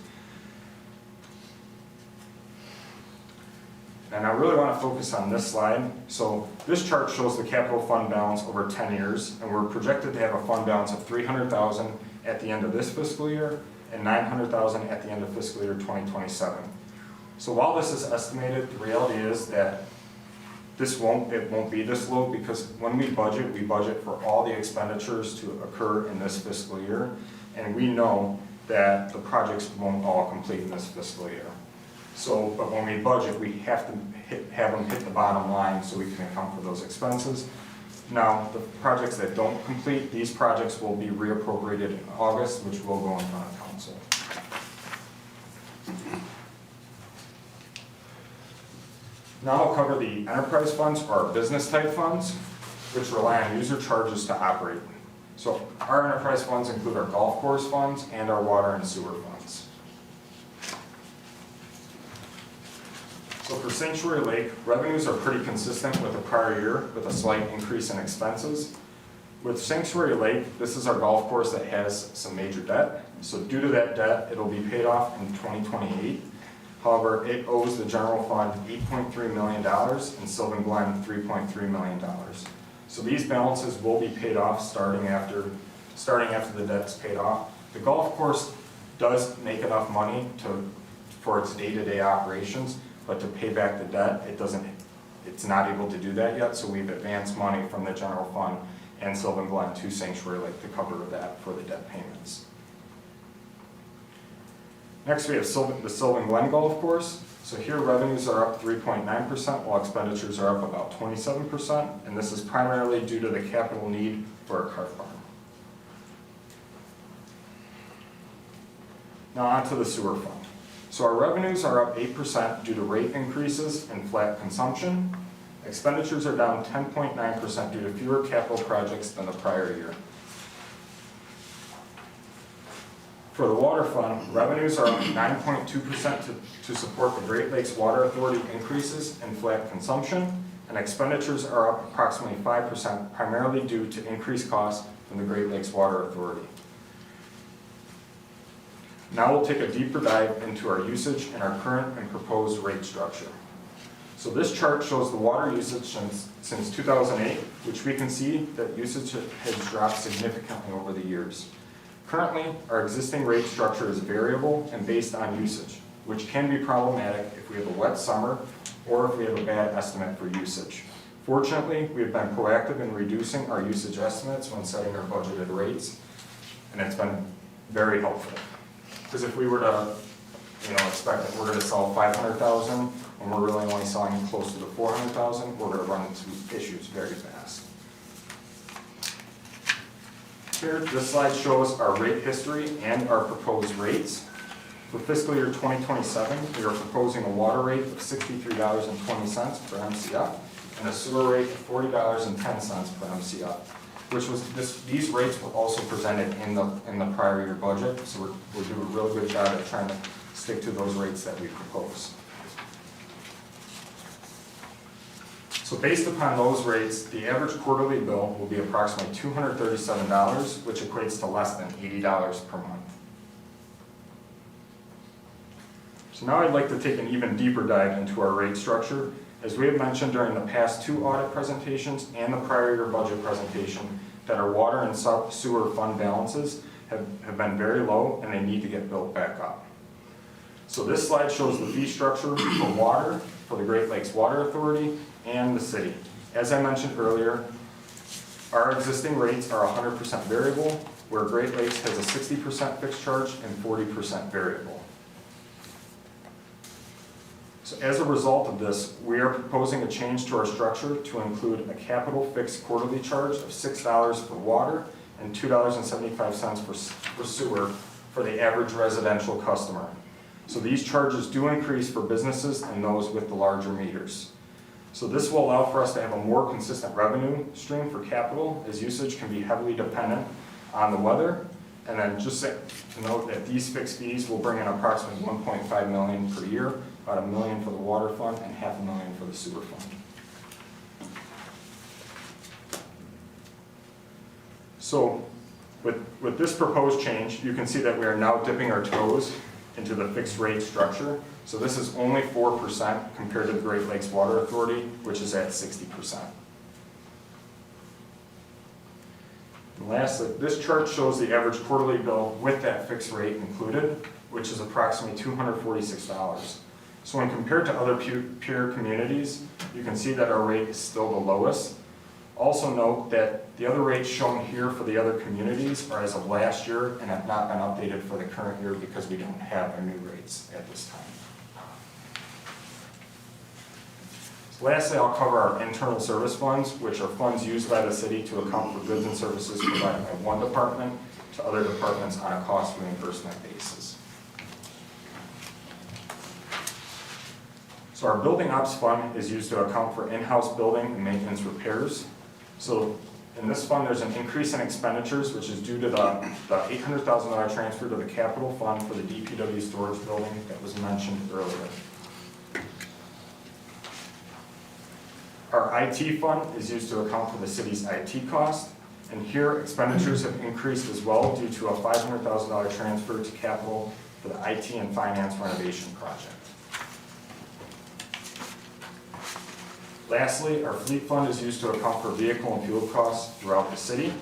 And I really want to focus on this slide. So this chart shows the capital fund balance over 10 years, and we're projected to have a fund balance of $300,000 at the end of this fiscal year and $900,000 at the end of fiscal year 2027. So while this is estimated, the reality is that it won't be this low, because when we budget for all the expenditures to occur in this fiscal year, and we know that the projects won't all complete in this fiscal year. So, but when we budget, we have to have them hit the bottom line so we can account for those expenses. Now, the projects that don't complete, these projects will be reappropriated in August, which will go in front of council. Now I'll cover the enterprise funds, or our business type funds, which rely on user charges to operate. So our enterprise funds include our golf course funds and our water and sewer funds. So for Sanctuary Lake, revenues are pretty consistent with the prior year with a slight increase in expenses. With Sanctuary Lake, this is our golf course that has some major debt. So due to that debt, it'll be paid off in 2028. However, it owes the general fund $8.3 million and Sylvan Glen $3.3 million. So these balances will be paid off starting after the debt's paid off. The golf course does make enough money for its day-to-day operations, but to pay back the debt, it's not able to do that yet. So we've advanced money from the general fund and Sylvan Glen to Sanctuary Lake to cover that for the debt payments. Next, we have the Sylvan Glen Golf Course. So here revenues are up 3.9%, while expenditures are up about 27%, and this is primarily due to the capital need for a cart barn. Now on to the sewer fund. So our revenues are up 8% due to rate increases and flat consumption. Expenditures are down 10.9% due to fewer capital projects than the prior year. For the water fund, revenues are up 9.2% to support the Great Lakes Water Authority increases and flat consumption, and expenditures are up approximately 5%, primarily due to increased costs from the Great Lakes Water Authority. Now we'll take a deeper dive into our usage and our current and proposed rate structure. So this chart shows the water usage since 2008, which we can see that usage has dropped significantly over the years. Currently, our existing rate structure is variable and based on usage, which can be problematic if we have a wet summer or if we have a bad estimate for usage. Fortunately, we have been proactive in reducing our usage estimates when setting our budgeted rates, and it's been very helpful. Because if we were to, expect that we're going to sell 500,000 and we're really only selling closer to 400,000, we're going to run into issues very fast. Here, this slide shows our rate history and our proposed rates. For fiscal year 2027, we are proposing a water rate of $63.20 per MCF and a sewer rate of $40.10 per MCF, which was these rates were also presented in the prior year budget. So we're doing a real good job at trying to stick to those rates that we propose. So based upon those rates, the average quarterly bill will be approximately $237, which equates to less than $80 per month. So now I'd like to take an even deeper dive into our rate structure. As we have mentioned during the past two audit presentations and the prior year budget presentation, that our water and sewer fund balances have been very low and they need to get built back up. So this slide shows the fee structure for water, for the Great Lakes Water Authority, and the city. As I mentioned earlier, our existing rates are 100% variable, where Great Lakes has a 60% fixed charge and 40% variable. So as a result of this, we are proposing a change to our structure to include a capital fixed quarterly charge of $6 for water and $2.75 for sewer for the average residential customer. So these charges do increase for businesses and those with the larger meters. So this will allow for us to have a more consistent revenue stream for capital, as usage can be heavily dependent on the weather. And then just to note that these fixed fees will bring in approximately $1.5 million per year, about $1 million for the water fund and $500,000 for the sewer fund. So with this proposed change, you can see that we are now dipping our toes into the fixed rate structure. So this is only 4% compared to the Great Lakes Water Authority, which is at 60%. And lastly, this chart shows the average quarterly bill with that fixed rate included, which is approximately $246. So when compared to other peer communities, you can see that our rate is still the lowest. Also note that the other rates shown here for the other communities are as of last year and have not been updated for the current year because we don't have our new rates at this time. So lastly, I'll cover our internal service funds, which are funds used by the city to account for goods and services provided by one department to other departments on a cost reimbursement basis. So our building ops fund is used to account for in-house building and maintenance repairs. So In this fund, there's an increase in expenditures, which is due to the $800,000 transfer to the capital fund for the DPW storage building that was mentioned earlier. Our IT fund is used to account for the city's IT cost, and here expenditures have increased as well due to a $500,000 transfer to capital for the IT and finance renovation project. Lastly, our fleet fund is used to account for vehicle and fuel costs throughout the city.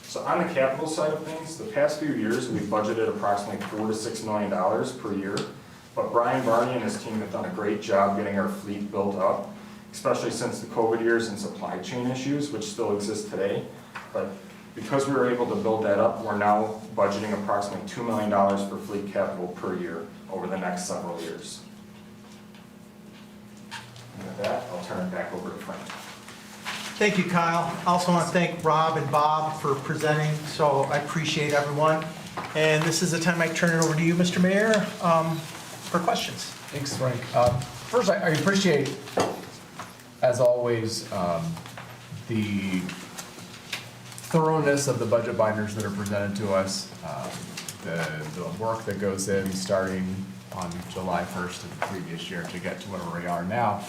So on the capital side of things, the past few years, we've budgeted approximately $4 to $6 million per year. But Brian Barney and his team have done a great job getting our fleet built up, especially since the COVID years and supply chain issues, which still exist today. But because we were able to build that up, we're now budgeting approximately $2 million for fleet capital per year over the next several years. And with that, I'll turn it back over to Frank. Thank you, Kyle. Also want to thank Rob and Bob for presenting, so I appreciate everyone. And this is the time I turn it over to you, Mr. Mayor, for questions. Thanks, Frank. First, I appreciate, as always, the thoroughness of the budget binders that are presented to us, the work that goes in starting on July 1st of the previous year to get to where we are now.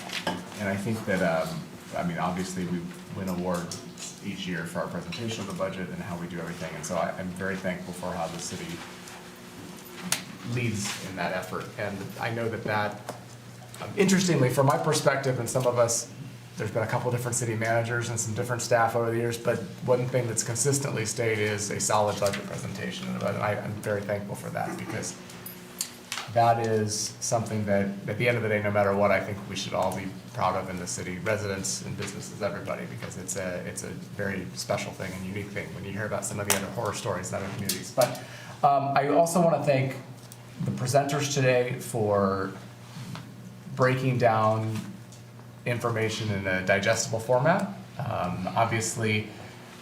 And I think that, obviously we win awards each year for our presentation of the budget and how we do everything. And so I'm very thankful for how the city leads in that effort. And I know that interestingly, from my perspective, and some of us, there's been a couple different city managers and some different staff over the years, but one thing that's consistently stayed is a solid budget presentation. And I'm very thankful for that, because that is something that, at the end of the day, no matter what, I think we should all be proud of in the city, residents and businesses, everybody, because it's a very special thing and unique thing when you hear about some of the other horror stories in other communities. But I also want to thank the presenters today for breaking down information in a digestible format. Obviously,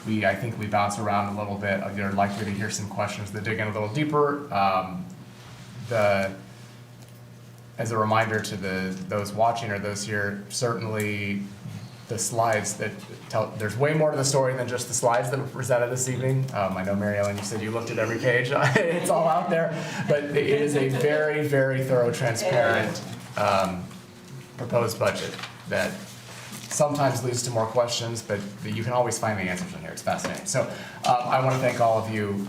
I think we bounce around a little bit. You're likely to hear some questions that dig in a little deeper. As a reminder to those watching or those here, certainly the slides that tell, there's way more to the story than just the slides that were presented this evening. I know, Mary Ellen, you said you looked at every page. It's all out there, but it is a very, very thorough, transparent proposed budget that sometimes leads to more questions, but you can always find the answers in here. It's fascinating. So I want to thank all of you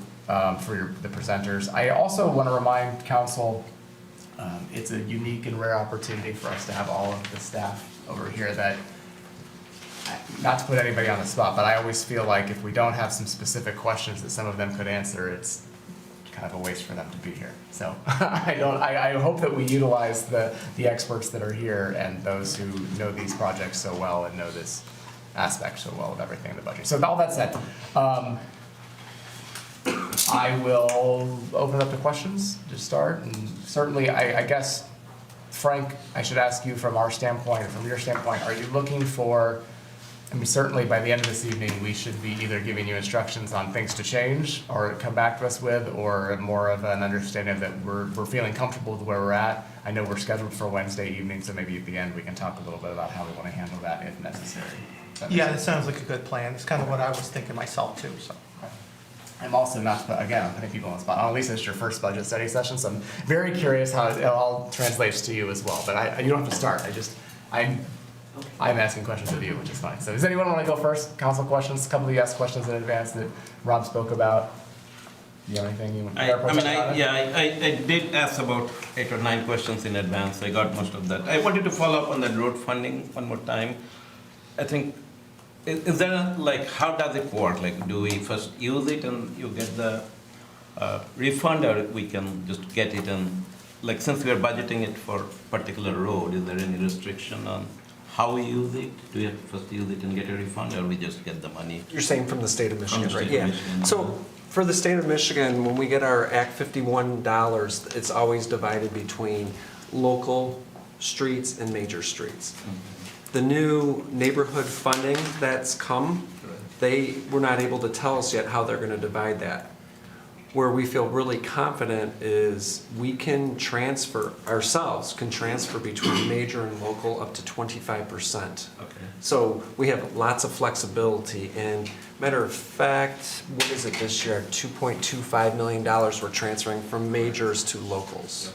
for the presenters. I also want to remind council, it's a unique and rare opportunity for us to have all of the staff over here that, not to put anybody on the spot, but I always feel like if we don't have some specific questions that some of them could answer, it's kind of a waste for them to be here. So I hope that we utilize the experts that are here and those who know these projects so well and know this aspect so well of everything in the budget. So all that said, I will open up the questions to start, and certainly I guess, Frank, I should ask you from our standpoint, or from your standpoint, are you looking for, certainly by the end of this evening, we should be either giving you instructions on things to change or come back to us with, or more of an understanding that we're feeling comfortable with where we're at. I know we're scheduled for Wednesday evening, so maybe at the end we can talk a little bit about how we want to handle that if necessary. Yeah, that sounds like a good plan. It's kind of what I was thinking myself too, so. I'm also not, again, I'm putting people on the spot. Annalisa, it's your first budget study session, so I'm very curious how it all translates to you as well. But you don't have to start. I'm asking questions of you, which is fine. So does anyone want to go first? Council questions? A couple of you asked questions in advance that Rob spoke about. Do you have anything you want to I did ask about 8 or 9 questions in advance. I got most of that. I wanted to follow up on that road funding one more time. I think, is there how does it work? Do we first use it and you get the refund, or we can just get it and, since we are budgeting it for particular road, is there any restriction on how we use it? Do we have to first use it and get a refund, or we just get the money? You're saying from the state of Michigan, From the right? state of Yeah. Michigan. So for the state of Michigan, when we get our Act 51 dollars, it's always divided between local streets and major streets. The new neighborhood funding that's come, they were not able to tell us yet how they're going to divide that. Where we feel really confident is we can transfer, ourselves can transfer between major and local up to 25%. Okay. So we have lots of flexibility, and Matter of fact, what is it this year? $2.25 million we're transferring from majors to locals.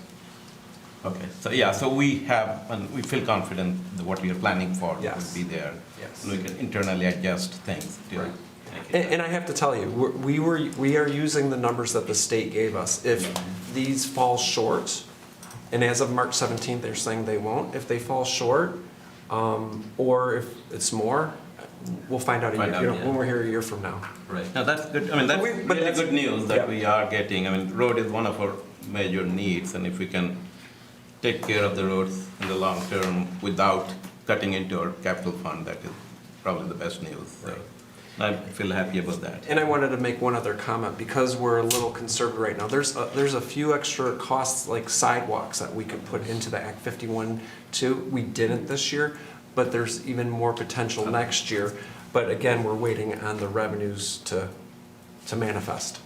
Okay, so yeah, so we have, and we feel confident that what we are planning for Yes. would be there. Yes. And we can internally adjust things to Right. make it. And I have to tell you, we are using the numbers that the state gave us. If these fall short, and as of March 17th, they're saying they won't, if they fall short, or if it's more, we'll find out Find out, yeah. when we're here a year from now. Right, now that's good, I mean, that's But really that's- good news yeah. that we are getting, I mean, road is one of our major needs, and if we can take care of the roads in the long term without cutting into our capital fund, that is probably the best news. So I feel happy about that. And I wanted to make one other comment, because we're a little conservative right now. There's a few extra costs, like sidewalks, that we could put into the Act 51 too. We didn't this year, but there's even more potential next year. But again, we're waiting on the revenues to manifest.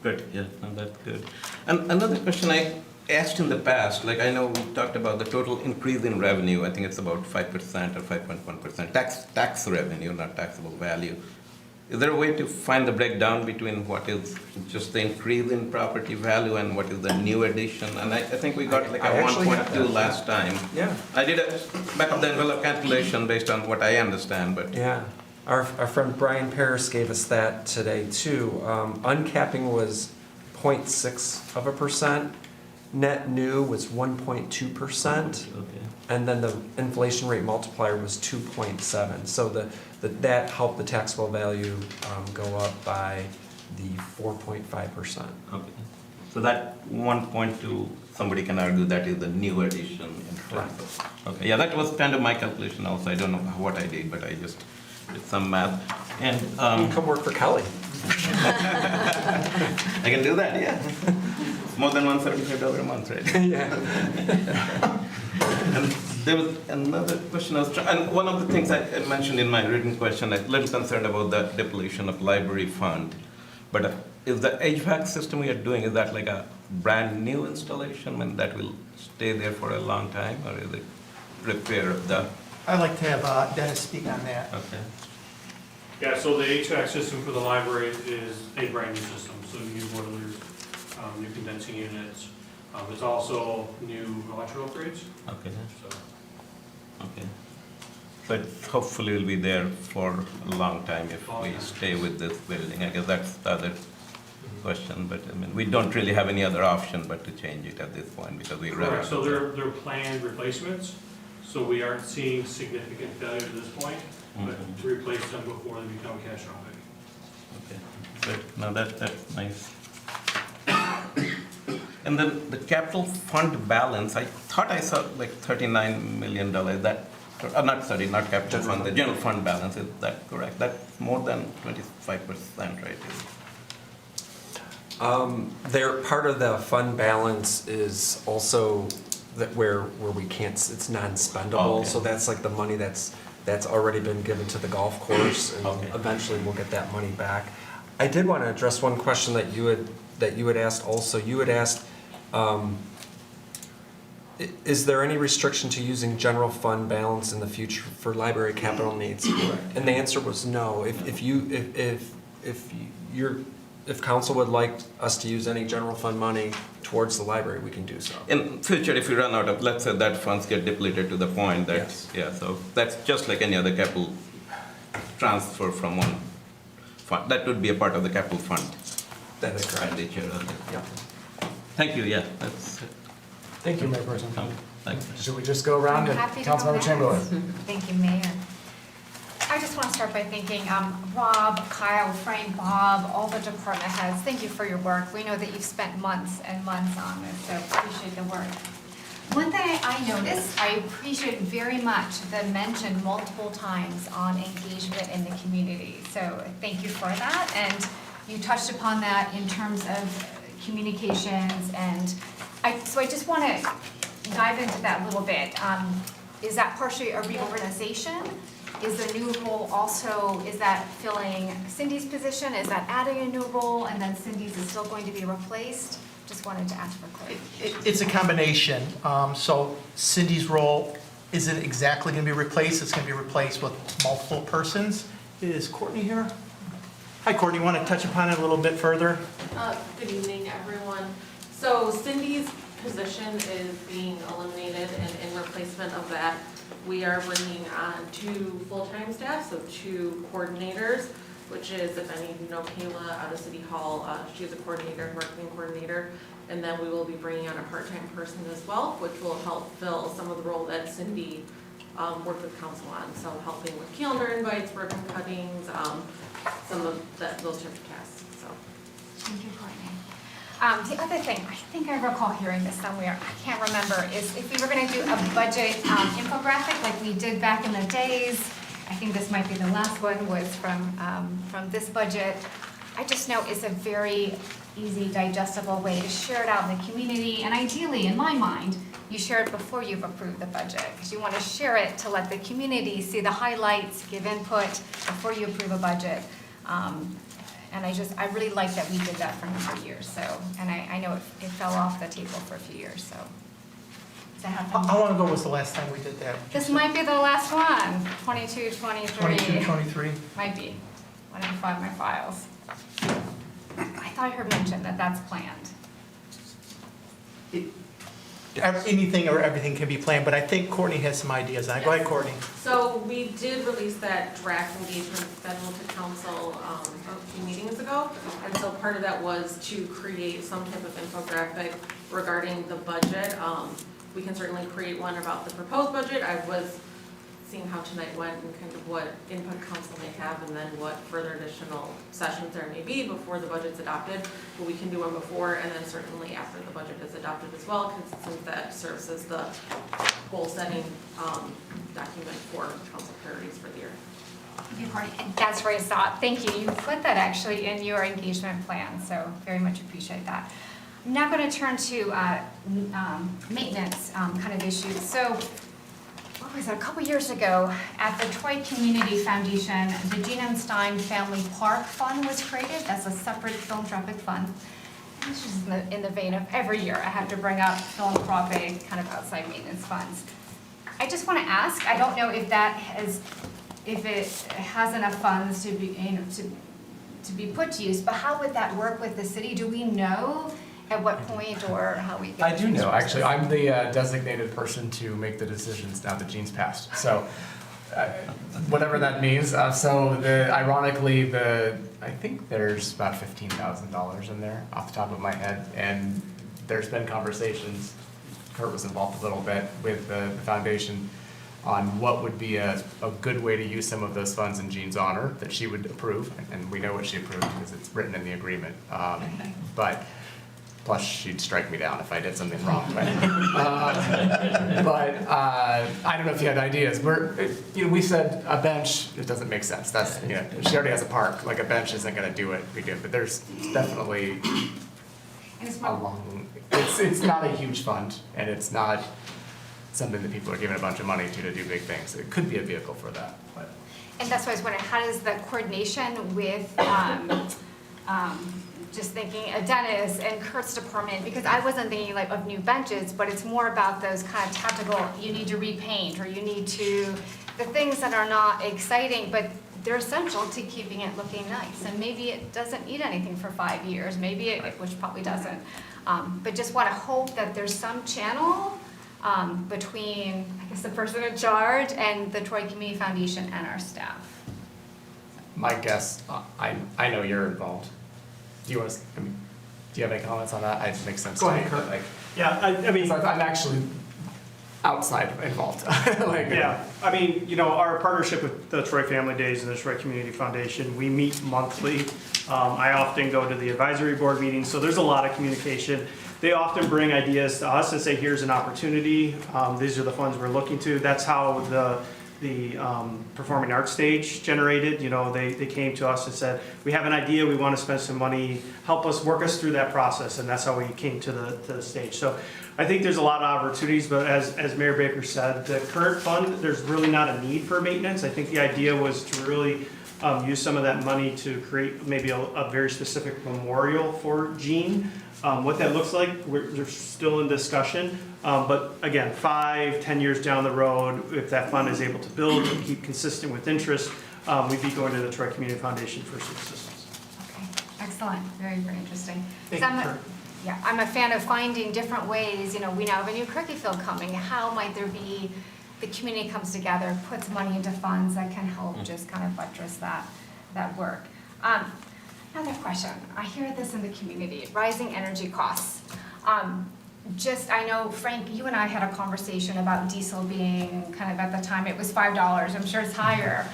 Good, yeah, no, that's good. And another question I asked in the past, like I know we talked about the total increase in revenue, I think it's about 5% or 5.1%, tax revenue, not taxable value. Is there a way to find the breakdown between what is just the increase in property value and what is the new addition? And I think we got like I a actually have 1.2 that. last time. Yeah. I did a back of the envelope calculation based on what I understand, but Yeah, our friend Brian Paris gave us that today too. Uncapping was 0.6%, net new was 1.2%, okay. and then the inflation rate multiplier was 2.7. So that helped the taxable value go up by the 4.5%. Okay. So that 1.2, somebody can argue that is the new addition in terms of. Okay, yeah, that was kind of my calculation also. I don't know what I did, but I just did some math. And You can come work for Kelly. I can do that, yeah. More than $175 a month, right? Yeah. And there was another question I was trying, and one of the things I mentioned in my written question, I'm a little concerned about the depletion of library fund. But is the HVAC system we are doing, is that like a brand new installation and that will stay there for a long time, or is it repair of the, I'd like to have Dennis speak on that. okay? Yeah, so the HVAC system for the library is a brand new system, so new boilers, new condensing units. It's also new electrical upgrades, Okay, so. okay. But hopefully will be there for a long time if we stay with this building. I guess that's the other question, but I mean, we don't really have any other option but to change it at this point because we rather. Correct, so they're planned replacements, so we aren't seeing significant failure at this point, but to replace them before they become catastrophic. Okay, good. No, that's nice. And then the capital fund balance, I thought I saw like $39 million. That, not capital fund, the general fund balance, is that correct? That's more than 25%, right? They're part of the fund balance is also that where we can't, it's non-spendable. Okay. So that's like the money that's already been given to the golf course, and Okay. eventually we'll get that money back. I did want to address one question that you had asked also. You had asked, is there any restriction to using general fund balance in the future for library capital needs? And the answer was no. If council would like us to use any general fund money towards the library, we can do so. In future, if we run out of, let's say that funds get depleted to the point that, Yes. yeah, so that's just like any other capital transfer from one fund. That would be a part of the capital fund That is correct. expenditure. Okay. Yeah. Thank you, yeah, that's it. Thank you, Mayor Person. Thanks. Should we just go around I'm to happy to Councilmember go next. Chamberlain? Thank you, Mayor. I just want to start by thanking Rob, Kyle, Frank, Bob, all the department heads. Thank you for your work. We know that you've spent months and months on this, so appreciate the work. One thing I noticed, I appreciate very much the mention multiple times on engagement in the community. So thank you for that. And you touched upon that in terms of communications, and so I just want to dive into that a little bit. Is that partially a reorganization? Is the new role also, is that filling Cindy's position? Is that adding a new role, and then Cindy's is still going to be replaced? Just wanted to ask for clarity. It's a combination. So Cindy's role isn't exactly going to be replaced. It's going to be replaced with multiple persons. Is Courtney here? Hi, Courtney, want to touch upon it a little bit further? Good evening, everyone. So Cindy's position is being eliminated, and in replacement of that, we are bringing on 2 full-time staff, so 2 coordinators, which is, if any of you know Kayla out of City Hall, she's a coordinator, marketing coordinator, and then we will be bringing on a part-time person as well, which will help fill some of the role that Cindy worked with council on, so helping with calendar invites, ribbon cuttings, some of those types of tasks, so. Thank you, Courtney. The other thing, I think I recall hearing this somewhere, I can't remember, is if we were gonna do a budget infographic like we did back in the days, I think this might be the last one, was from this budget. I just know it's a very easy, digestible way to share it out in the community, and ideally, in my mind, you share it before you've approved the budget, because you want to share it to let the community see the highlights, give input before you approve a budget. And I really like that we did that for a number of years, so, and I know it fell off the table for a few years, so. Does that happen? How long ago was the last time we did that? This might be the last one, 22, 23. 22, 23? Might be, when I find my files. I thought I heard mention that that's planned. Anything or everything can be planned, but I think Courtney has some ideas on it. Go ahead, Courtney. So we did release that draft engagement schedule to council a few meetings ago. And so part of that was to create some type of infographic regarding the budget. We can certainly create one about the proposed budget. I was seeing how tonight went and kind of what input council may have, and then what further additional sessions there may be before the budget's adopted. But we can do one before and then certainly after the budget is adopted as well, because since that serves as the goal-setting document for council priorities for the year. Thank you, Courtney. And that's where I saw it. Thank you. You put that actually in your engagement plan, so very much appreciate that. I'm now going to turn to maintenance kind of issues. So, what was it, a couple years ago, at the Troy Community Foundation, the Gene M. Stein Family Park Fund was created. That's a separate philanthropic fund. And this is in the vein of every year, I have to bring up philanthropic kind of outside maintenance funds. I just want to ask, I don't know if it has enough funds to be, to be put to use, but how would that work with the city? Do we know at what point or how we? I do know, actually. I'm the designated person to make the decisions now that Gene's passed. So, whatever that means. Ironically, I think there's about $15,000 in there off the top of my head. And there's been conversations, Kurt was involved a little bit with the foundation on what would be a good way to use some of those funds in Gene's honor that she would approve. And we know what she approved because it's written in the agreement. Plus, she'd strike me down if I did something wrong. But I don't know if you had ideas. We said a bench, it doesn't make sense. That's, she already has a park. Like, a bench isn't going to do it. Be good. But there's definitely it's not a huge fund, and it's not something that people are giving a bunch of money to do big things. It could be a vehicle for that. But. And that's why I was wondering, how does the coordination with just thinking Dennis and Kurt's department, because I wasn't thinking like of new benches, but it's more about those kind of tactical, you need to repaint, or you need to, the things that are not exciting, but they're essential to keeping it looking nice. And maybe it doesn't need anything for 5 years, maybe it, which probably doesn't. But just want to hope that there's some channel between, I guess, the person in charge and the Troy Community Foundation and our staff. My guess, I know you're involved. Do you have any comments on that? It makes sense. Go to ahead, me, Kurt. but, like, Yeah, I mean, I'm actually outside involved. yeah, I mean, our partnership with the Troy Family Days and the Troy Community Foundation, we meet monthly. I often go to the advisory board meetings, so there's a lot of communication. They often bring ideas to us and say, here's an opportunity. These are the funds we're looking to. That's how the performing arts stage generated. They came to us and said, we have an idea, we want to spend some money, help us, work us through that process, and that's how we came to the stage. So I think there's a lot of opportunities, but as Mayor Baker said, the current fund, there's really not a need for maintenance. I think the idea was to really use some of that money to create maybe a very specific memorial for Gene. What that looks like, we're still in discussion. But again, 5-10 years down the road, if that fund is able to build and keep consistent with interest, we'd be going to the Troy Community Foundation for some assistance. Okay, excellent, very, very interesting. Thank So you, I'm a- Kurt. Yeah, I'm a fan of finding different ways, you know, we now have a new curriculum coming, how might there be, the community comes together, puts money into funds that can help just kind of buttress that work. Another question, I hear this in the community, rising energy costs. I know, Frank, you and I had a conversation about diesel being kind of, at the time, it was $5, I'm sure it's higher.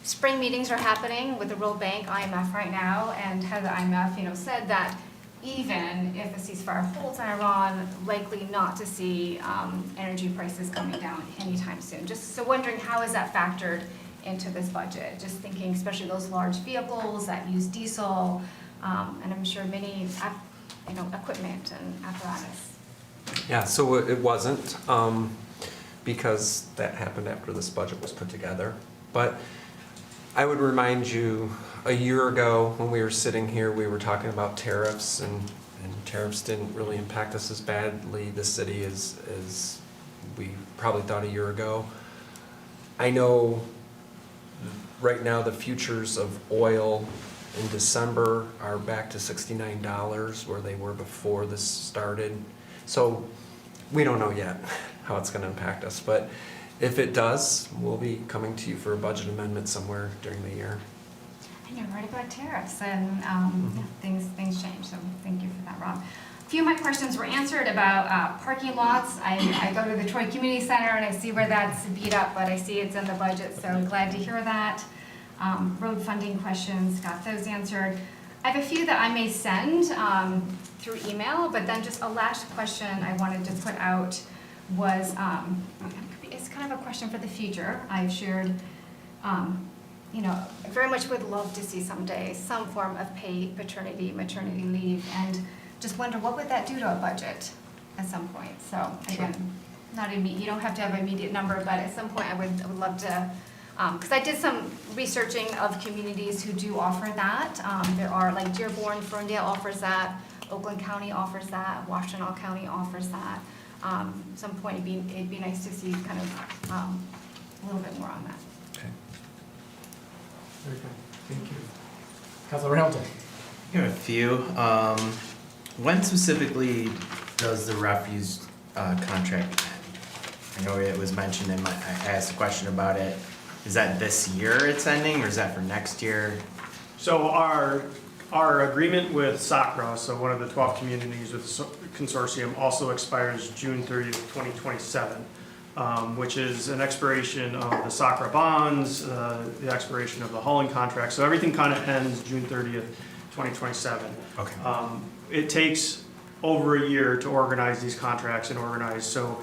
Spring meetings are happening with the World Bank, IMF right now, and head of the IMF, you know, said that even if the ceasefire holds in Iran, likely not to see energy prices coming down anytime soon. Just so wondering, how is that factored into this budget? Just thinking, especially those large vehicles that use diesel, and I'm sure many, equipment and apparatus. Yeah, so it wasn't, because that happened after this budget was put together. But I would remind you, a year ago, when we were sitting here, we were talking about tariffs, and tariffs didn't really impact us as badly, the city, as we probably thought a year ago. I know right now the futures of oil in December are back to $69 where they were before this started. So we don't know yet how it's going to impact us, but if it does, we'll be coming to you for a budget amendment somewhere during the year. And you're right about tariffs, and things change, so thank you for that, Rob. A few of my questions were answered about parking lots. I go to the Troy Community Center and I see where that's beat up, but I see it's in the budget, so glad to hear that. Road funding questions, got those answered. I have a few that I may send through email, but then just a last question I wanted to put out was, it's kind of a question for the future. I've shared, very much would love to see someday some form of paid paternity, maternity leave, and just wonder what would that do to a budget at some point. So again, you don't have to have an immediate number, but at some point I would love to, because I did some researching of communities who do offer that. There are, like Dearborn, Ferndale offers that, Oakland County offers that, Washtenaw County offers that. Some point it'd be nice to see kind of a little bit more on that. Okay. Very good, thank you. Councilor Hamilton. I have a few. When specifically does the refuse contract end? I know it was mentioned I asked a question about it. Is that this year it's ending, or is that for next year? So our agreement with SACRA, so one of the 12 communities with the consortium, also expires June 30th, 2027, which is an expiration of the SACRA bonds, the expiration of the hauling contract. So everything kind of ends June 30th, 2027. Okay. It takes over a year to organize these contracts and organize. So,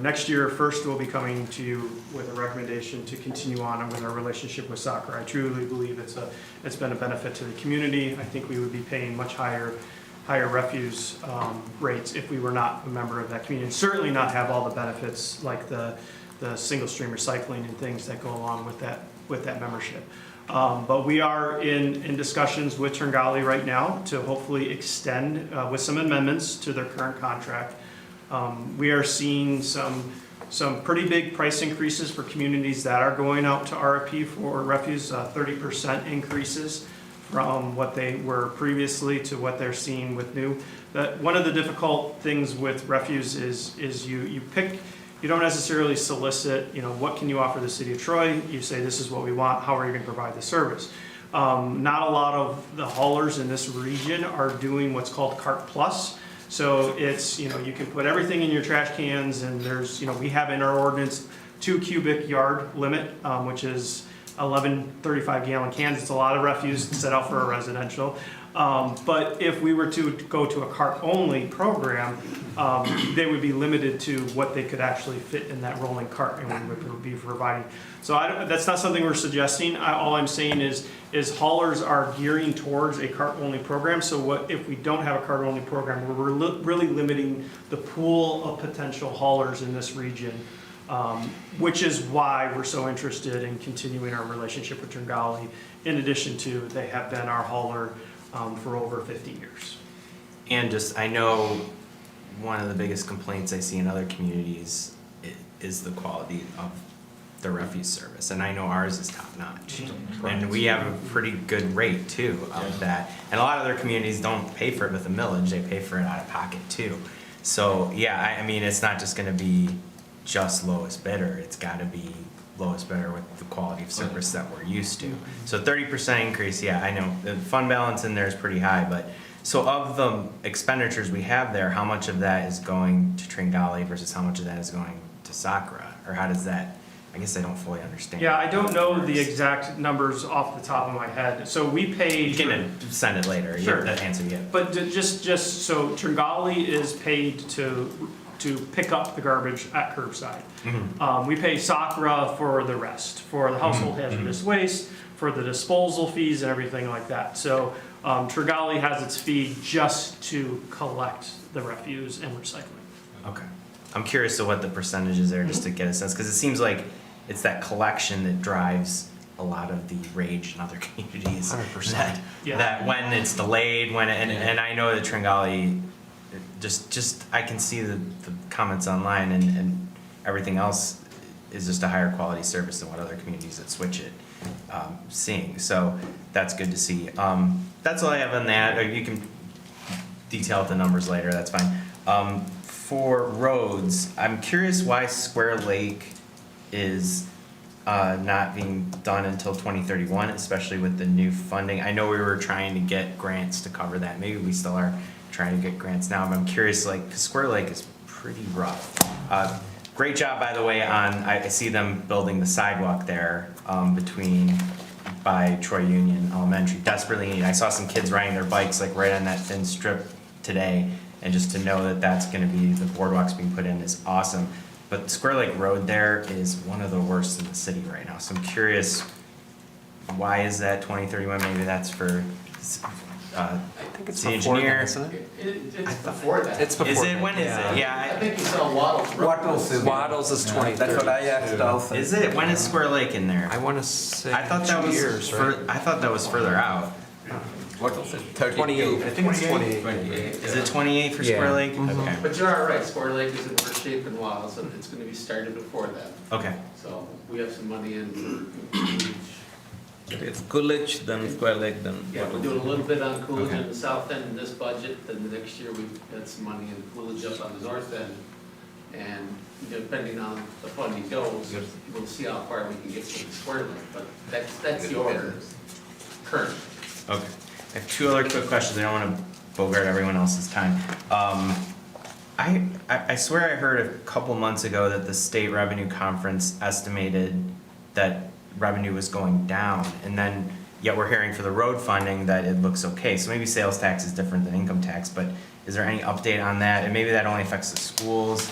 next year, first we'll be coming to you with a recommendation to continue on with our relationship with SACRA. I truly believe it's been a benefit to the community. I think we would be paying much higher refuse rates if we were not a member of that community. And certainly not have all the benefits like the single stream recycling and things that go along with that membership. But we are in discussions with Tringali right now to hopefully extend with some amendments to their current contract. We are seeing some pretty big price increases for communities that are going out to RFP for refuse, 30% increases from what they were previously to what they're seeing with new. One of the difficult things with refuse is you don't necessarily solicit, what can you offer the city of Troy? You say, this is what we want, how are you going to provide the service? Not a lot of the haulers in this region are doing what's called Cart Plus. So it's, you can put everything in your trash cans, and there's, we have in our ordinance 2 cubic yard limit, which is 11 35-gallon cans. It's a lot of refuse set out for a residential. But if we were to go to a cart-only program, they would be limited to what they could actually fit in that rolling cart, and we would be providing. So that's not something we're suggesting. All I'm saying is haulers are gearing towards a cart-only program. So if we don't have a cart-only program, we're really limiting the pool of potential haulers in this region which is why we're so interested in continuing our relationship with Tringali. In addition to, they have been our hauler for over 50 years. And just, I know one of the biggest complaints I see in other communities is the quality of the refuse service. And I know ours is top notch. And we have a pretty good rate too of that. And a lot of other communities don't pay for it with a millage, they pay for it out of pocket too. So yeah, I mean, it's not just gonna be just lowest bidder, it's gotta be lowest bidder with the quality of service that we're used to. So 30% increase, yeah, I know, the fund balance in there is pretty high, but so of the expenditures we have there, how much of that is going to Tringali versus how much of that is going to Sakura? Or how does that, I guess I don't fully understand. Yeah, I don't know the exact numbers off the top of my head. So we pay. You can send it later, Sure. that answer yet. But just so Tringali is paid to pick up the garbage at curbside. We pay Sakura for the rest, for the household hazardous waste, for the disposal fees and everything like that. So Tringali has its fee just to collect the refuse and recycling. Okay. I'm curious to what the percentage is there, just to get a sense, because it seems like it's that collection that drives a lot of the rage in other communities. 100%. That when it's delayed, and I know that Tringali, just I can see the comments online and everything else is just a higher quality service than what other communities that switch it seeing. So that's good to see. That's all I have on that. Or you can detail the numbers later. That's fine. For roads, I'm curious why Square Lake is not being done until 2031, especially with the new funding. I know we were trying to get grants to cover that. Maybe we still are trying to get grants now, but I'm curious, like, 'cause Square Lake is pretty rough. Great job, by the way, I see them building the sidewalk there by Troy Union Elementary. Desperately needed. I saw some kids riding their bikes like right on that thin strip today, and just to know that that's going to be, the boardwalks being put in is awesome. But Square Lake Road there is one of the worst in the city right now. So I'm curious, why is that 2031? Maybe that's for I think it's the before that, engineer. isn't it? It's before that. It's before Is it? that, When is yeah. it? Yeah. I think you saw Waddles. Waddles is 2030. That's what I asked also. Is it? When is Square Lake in there? I want to say I thought that 2 was years, right? I thought that was further out. What was it? 28, I think it's 28. Is it 28 for Yeah. Square Lake? Mhm. Okay. But you are right, Square Lake is in worse shape than Waddles, and it's gonna be started before that. Okay. So we have some money in for Coolidge. It's Coolidge, then Square Lake, then. Yeah, we're doing a little bit on Coolidge Okay. in the south end in this budget, then the next year we've got some money in Coolidge up on the north end. And depending on the funding goes, we'll see how far we can get to the Square Lake, but that's the order current. Okay. I have two other quick questions. I don't want to bogart everyone else's time. I swear I heard a couple months ago that the state revenue conference estimated that revenue was going down, and then yet we're hearing for the road funding that it looks okay. So maybe sales tax is different than income tax, but is there any update on that? And maybe that only affects the schools,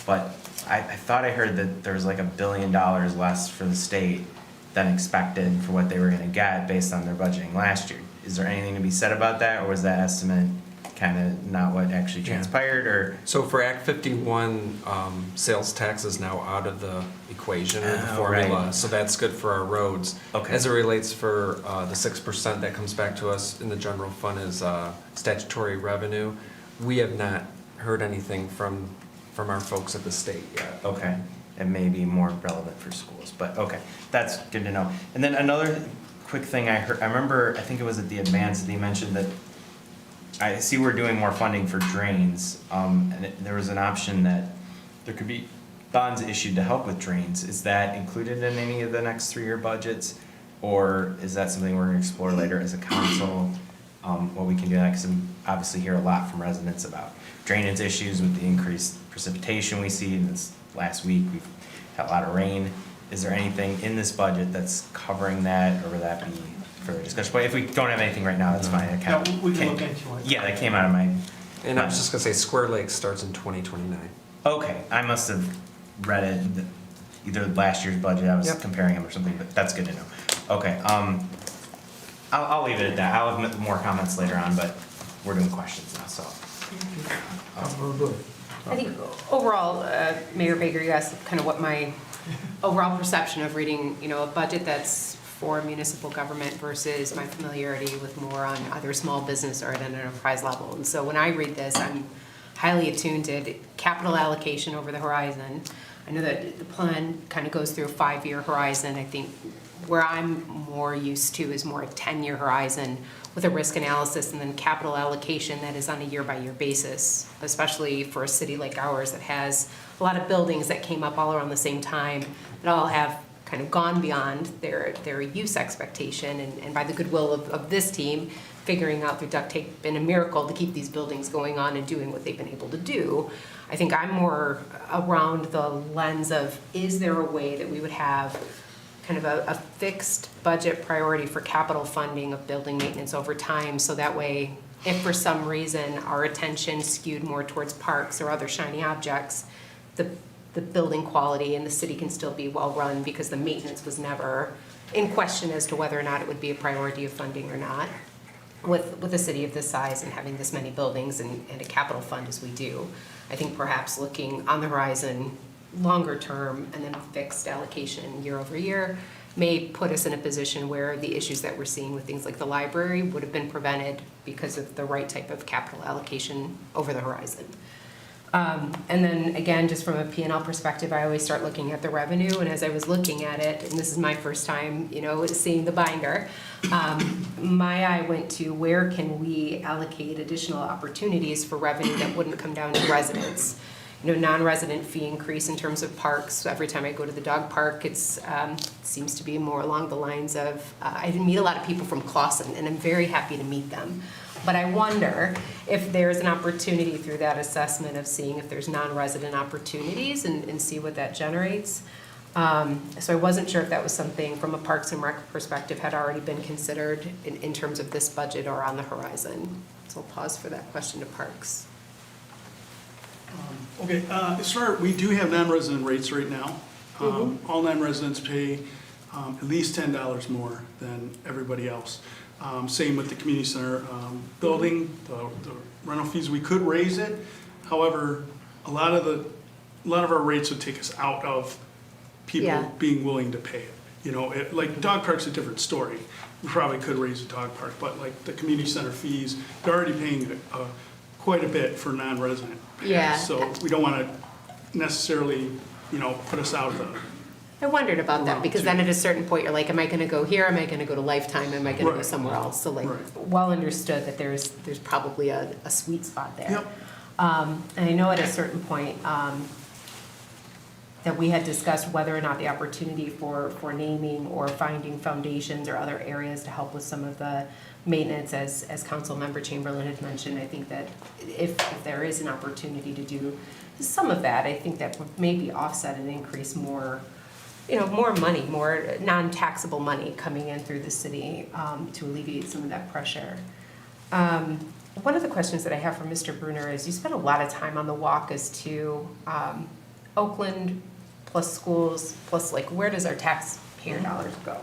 but I thought I heard that there was like $1 billion less for the state than expected for what they were gonna get based on their budgeting last year. Is there anything to be said about that, or was that estimate kind of not what actually transpired, or? So for Act 51, sales tax is now out of the equation or the Oh, formula, right. so that's good for our roads. Okay. As it relates for the 6% that comes back to us in the general fund is statutory revenue. We have not heard anything from our folks at the state yet. Okay, it may be more relevant for schools, but okay, that's good to know. And then another quick thing I heard, I remember, I think it was at the advance that they mentioned that, I see we're doing more funding for drains, and there was an option that there could be bonds issued to help with drains. Is that included in any of the next 3-year budgets? Or is that something we're gonna explore later as a council? What we can do that, because we obviously hear a lot from residents about drainage issues with the increased precipitation we see in this last week. We've had a lot of rain. Is there anything in this budget that's covering that, or would that be further discussion? But if we don't have anything right now, that's fine. It Yeah, kinda we can came- look into it. Yeah, that came out of my, And I was just gonna say, Square Lake starts in 2029. okay, I must have read it, either last year's budget, I was Yep. comparing them or something, but that's good to know. Okay, I'll leave it at that. I'll have more comments later on, but we're doing questions now, so. I think overall, Mayor Baker, you asked kind of what my overall perception of reading, a budget that's for municipal government versus my familiarity with more on either small business or at an enterprise level. And so when I read this, I'm highly attuned to capital allocation over the horizon. I know that the plan kind of goes through a 5-year horizon. I think where I'm more used to is more a 10-year horizon with a risk analysis and then capital allocation that is on a year-by-year basis, especially for a city like ours that has a lot of buildings that came up all around the same time that all have kind of gone beyond their use expectation, and by the goodwill of this team, figuring out through duct tape and a miracle to keep these buildings going on and doing what they've been able to do. I think I'm more around the lens of, is there a way that we would have kind of a fixed budget priority for capital funding of building maintenance over time, so that way, if for some reason our attention skewed more towards parks or other shiny objects, the building quality and the city can still be well-run because the maintenance was never in question as to whether or not it would be a priority of funding or not. With a city of this size and having this many buildings and a capital fund as we do, I think perhaps looking on the horizon longer term and then fixed allocation year over year may put us in a position where the issues that we're seeing with things like the library would have been prevented because of the right type of capital allocation over the horizon. And then again, just from a P&L perspective, I always start looking at the revenue, and as I was looking at it, and this is my first time, seeing the binder, my eye went to where can we allocate additional opportunities for revenue that wouldn't come down to residents. Non-resident fee increase in terms of parks. Every time I go to the dog park, it seems to be more along the lines of, I meet a lot of people from Clawson, and I'm very happy to meet them. But I wonder if there's an opportunity through that assessment of seeing if there's non-resident opportunities and see what that generates. So I wasn't sure if that was something from a Parks and Rec perspective had already been considered in terms of this budget or on the horizon. So I'll pause for that question to Parks. Okay, as far, we do have non-resident rates right now. All non-residents pay at least $10 more than everybody else. Same with the community center building, the rental fees, we could raise it. However, a lot of our rates would take us out of people being willing to pay it. Like dog park's a different story. We probably could raise a dog park, but like the community center fees, they're already paying quite a bit for non-resident. Yeah. So we don't want to necessarily, put us out of the. I wondered about that because then at a certain point you're like, am I going to go here? Am I going to go to Lifetime? Am I going to go somewhere else? So well understood that there's probably a sweet spot there. Yep. And I know at a certain point that we had discussed whether or not the opportunity for naming or finding foundations or other areas to help with some of the maintenance, as Council Member Chamberlain had mentioned. I think that if there is an opportunity to do some of that, I think that would maybe offset and increase more money, more non-taxable money coming in through the city to alleviate some of that pressure. One of the questions that I have for Mr. Bruner is you spent a lot of time on the walk as to Oakland plus schools plus where does our taxpayer dollars go?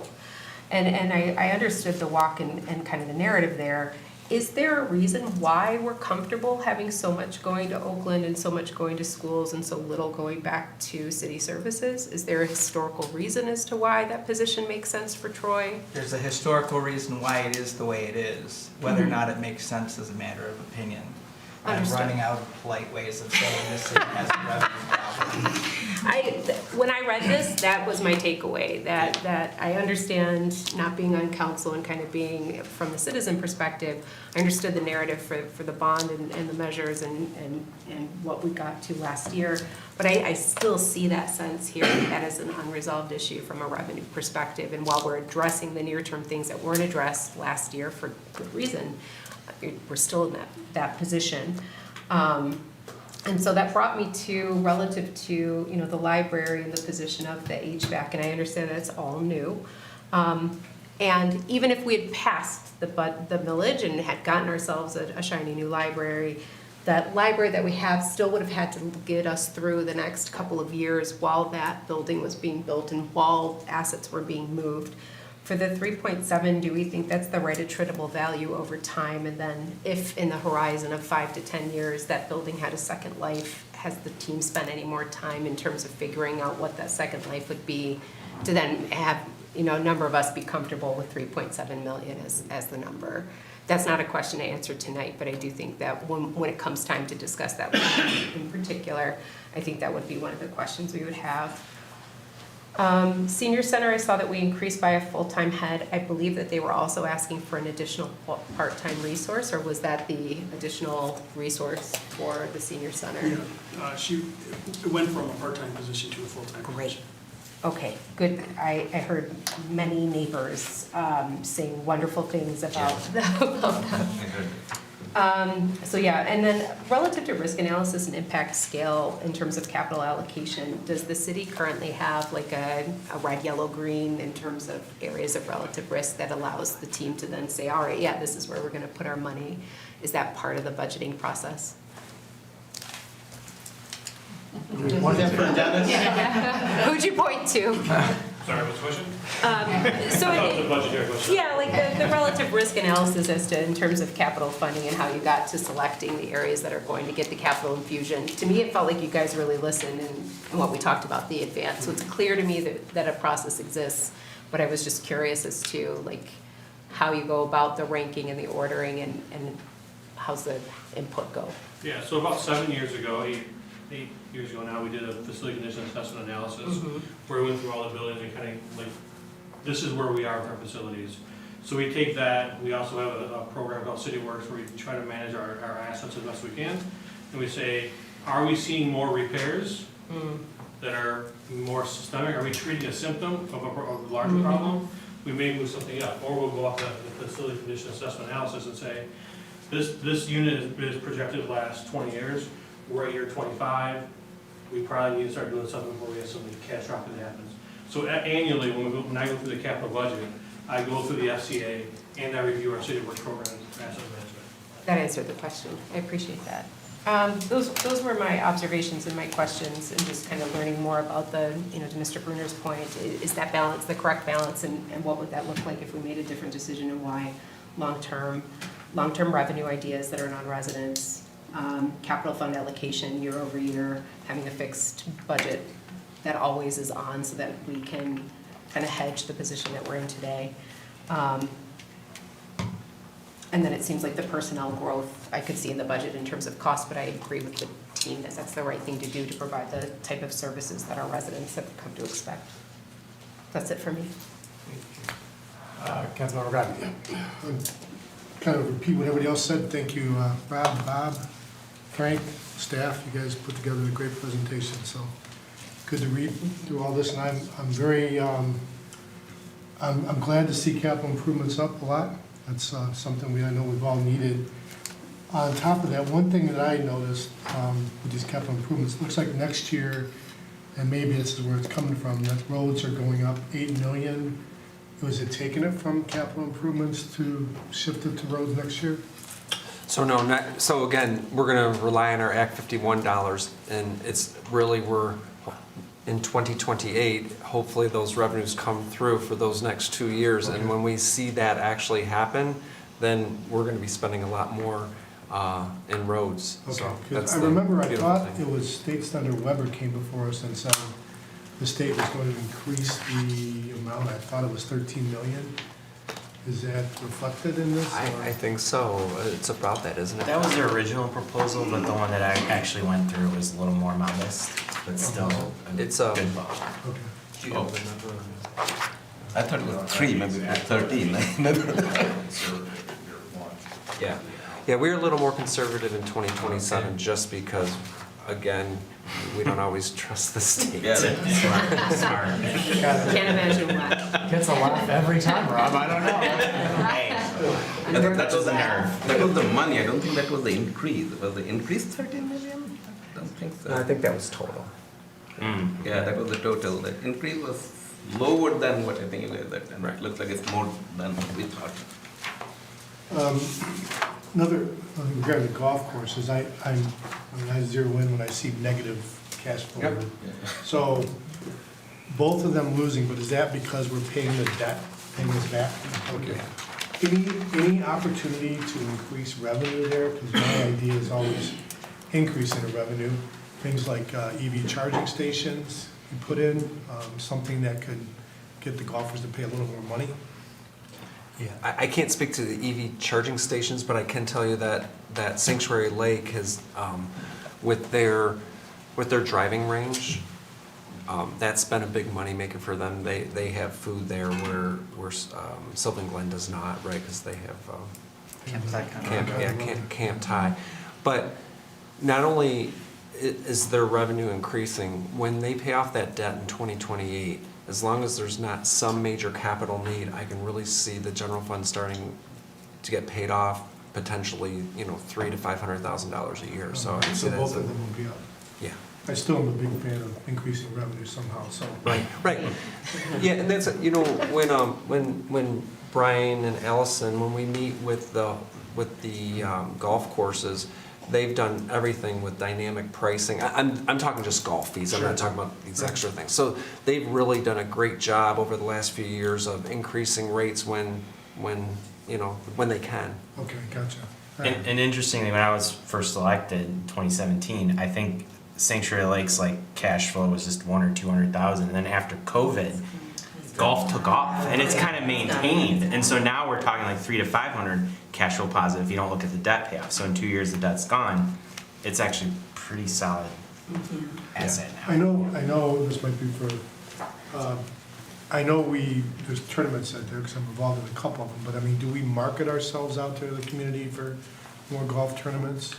And I understood the walk and kind of the narrative there. Is there a reason why we're comfortable having so much going to Oakland and so much going to schools and so little going back to city services? Is there a historical reason as to why that position makes sense for Troy? There's a historical reason why it is the way it is. Whether or not it makes sense is a matter of opinion. I'm running out of polite ways of saying this has a revenue problem. When I read this, that was my takeaway, that I understand not being on council and kind of being from the citizen perspective, I understood the narrative for the bond and the measures and what we got to last year, but I still see that sense here that is an unresolved issue from a revenue perspective, and while we're addressing the near-term things that weren't addressed last year for good reason, we're still in that position. And so that brought me to, relative to, the library and the position of the HVAC, and I understand that it's all new. And even if we had passed the millage and had gotten ourselves a shiny new library, that library that we have still would have had to get us through the next couple of years while that building was being built and while assets were being moved. For the 3.7, do we think that's the right attritable value over time? And then if in the horizon of 5 to 10 years that building had a second life, has the team spent any more time in terms of figuring out what that second life would be to then have, a number of us be comfortable with 3.7 million as the number? That's not a question to answer tonight, but I do think that when it comes time to discuss that in particular, I think that would be one of the questions we would have. Senior Center, I saw that we increased by a full-time head. I believe that they were also asking for an additional part-time resource, or was that the additional resource for the Senior Center? It went from a part-time position to a full-time position. Okay, good. I heard many neighbors saying wonderful things about them. So yeah, and then relative to risk analysis and impact scale in terms of capital allocation, does the city currently have like a red, yellow, green in terms of areas of relative risk that allows the team to then say, all right, yeah, this is where we're going to put our money? Is that part of the budgeting process? One for Dennis. Who'd you point to? Sorry, what's the question? So I thought it was a budgetary question. yeah, like the relative risk analysis as to in terms of capital funding and how you got to selecting the areas that are going to get the capital infusion. To me, it felt like you guys really listened and what we talked about the advance. So it's clear to me that a process exists, but I was just curious as to like how you go about the ranking and the ordering and how's the input go. Yeah, so about 7 years ago, eight years ago now, we did a facility condition assessment analysis where we went through all the buildings and kind of like, this is where we are with our facilities. So we take that, we also have a program called City Works where we try to manage our assets as best we can. And we say, are we seeing more repairs that are more systemic? Are we treating a symptom of a larger problem? We may move something up, or we'll go off the facility condition assessment analysis and say, this unit is projected to last 20 years. We're at year 25, we probably need to start doing something before we have something catastrophic that happens. So annually, when I go through the capital budget, I go through the FCA and I review our city work program and asset management. That answered the question. I appreciate that. Those were my observations and my questions, and just kind of learning more about to Mr. Bruner's point, is that balance the correct balance, and what would that look like if we made a different decision, and why long-term revenue ideas that are non-residents, capital fund allocation year over year, having a fixed budget that always is on so that we can kind of hedge the position that we're in today. And then it seems like the personnel growth I could see in the budget in terms of cost, but I agree with the team that that's the right thing to do to provide the type of services that our residents have come to expect. That's it for me. Councilmember Gordon. Kind of repeat what everybody else said. Thank you, Rob, Bob, Frank, staff. You guys put together a great presentation. So good to read through all this, and I'm very I'm glad to see capital improvements up a lot. That's something I know we've all needed. On top of that, one thing that I noticed with these capital improvements, looks like next year, and maybe this is where it's coming from, that roads are going up 8 million. Was it taking it from capital improvements to shift it to roads next year? So no, so again, we're going to rely on our Act 51 dollars, and it's really, we're in 2028, hopefully those revenues come through for those next 2 years. Okay. And when we see that actually happen, then we're going to be spending a lot more in roads. Okay, So because that's I remember I beautiful thought thing. it was State Senator Weber came before us and said the state was going to increase the amount. I thought it was 13 million. Is that reflected in this? I think so. It's about that, isn't it? That was their original proposal, but the one that I actually went through was a little more modest, but still It's a good bump. Okay. Do you have the number? I thought it was 3, maybe 13. Yeah. Yeah, we're a little more conservative in 2027 just because, again, we don't always trust the state. Yeah, that's Smart. Can't imagine why. Gets a laugh every time, Rob. I don't know. I think that was the nerve. That was the money. I don't think that was the increase. Was the increase 13 million? I don't think so. No, I think that was total. Yeah, that was the total. The increase was lower than what I think it was. And it looks like it's more than we thought. Another, regarding the golf courses, I zero in when I see negative cash flow. Yep. So both of them losing, but is that because we're paying the debt, paying this back? Okay. Any opportunity to increase revenue there? Because my idea is always increasing the revenue. things like EV charging stations you put in, something that could get the golfers to pay a little more money. Yeah, I can't speak to the EV charging stations, but I can tell you that Sanctuary Lake has, with their driving range, that's been a big moneymaker for them. They have food there where Sylvan Glen does not, right? Because they have Camp Thai. But not only is their revenue increasing, when they pay off that debt in 2028, as long as there's not some major capital need, I can really see the general fund starting to get paid off potentially, $300,000 to $500,000 a year. So I see So that both as of them will be up. yeah. I still am a big fan of increasing revenue somehow, so. Right. Yeah, and that's, when Brian and Allison, when we meet with the golf courses, they've done everything with dynamic pricing. I'm talking just golf fees, I'm not talking about these extra things. So they've really done a great job over the last few years of increasing rates when they can. Okay, gotcha. And interestingly, when I was first elected in 2017, I think Sanctuary Lake's cash flow was just 100,000 or 200,000. And then after COVID, golf took off and it's kind of maintained. And so now we're talking 300 to 500 cash flow positive if you don't look at the debt payoff. So in 2 years the debt's gone. It's actually pretty solid asset now. I know this might be for, I know there's tournaments out there because I'm involved in a couple of them, but I mean, do we market ourselves out to the community for more golf tournaments?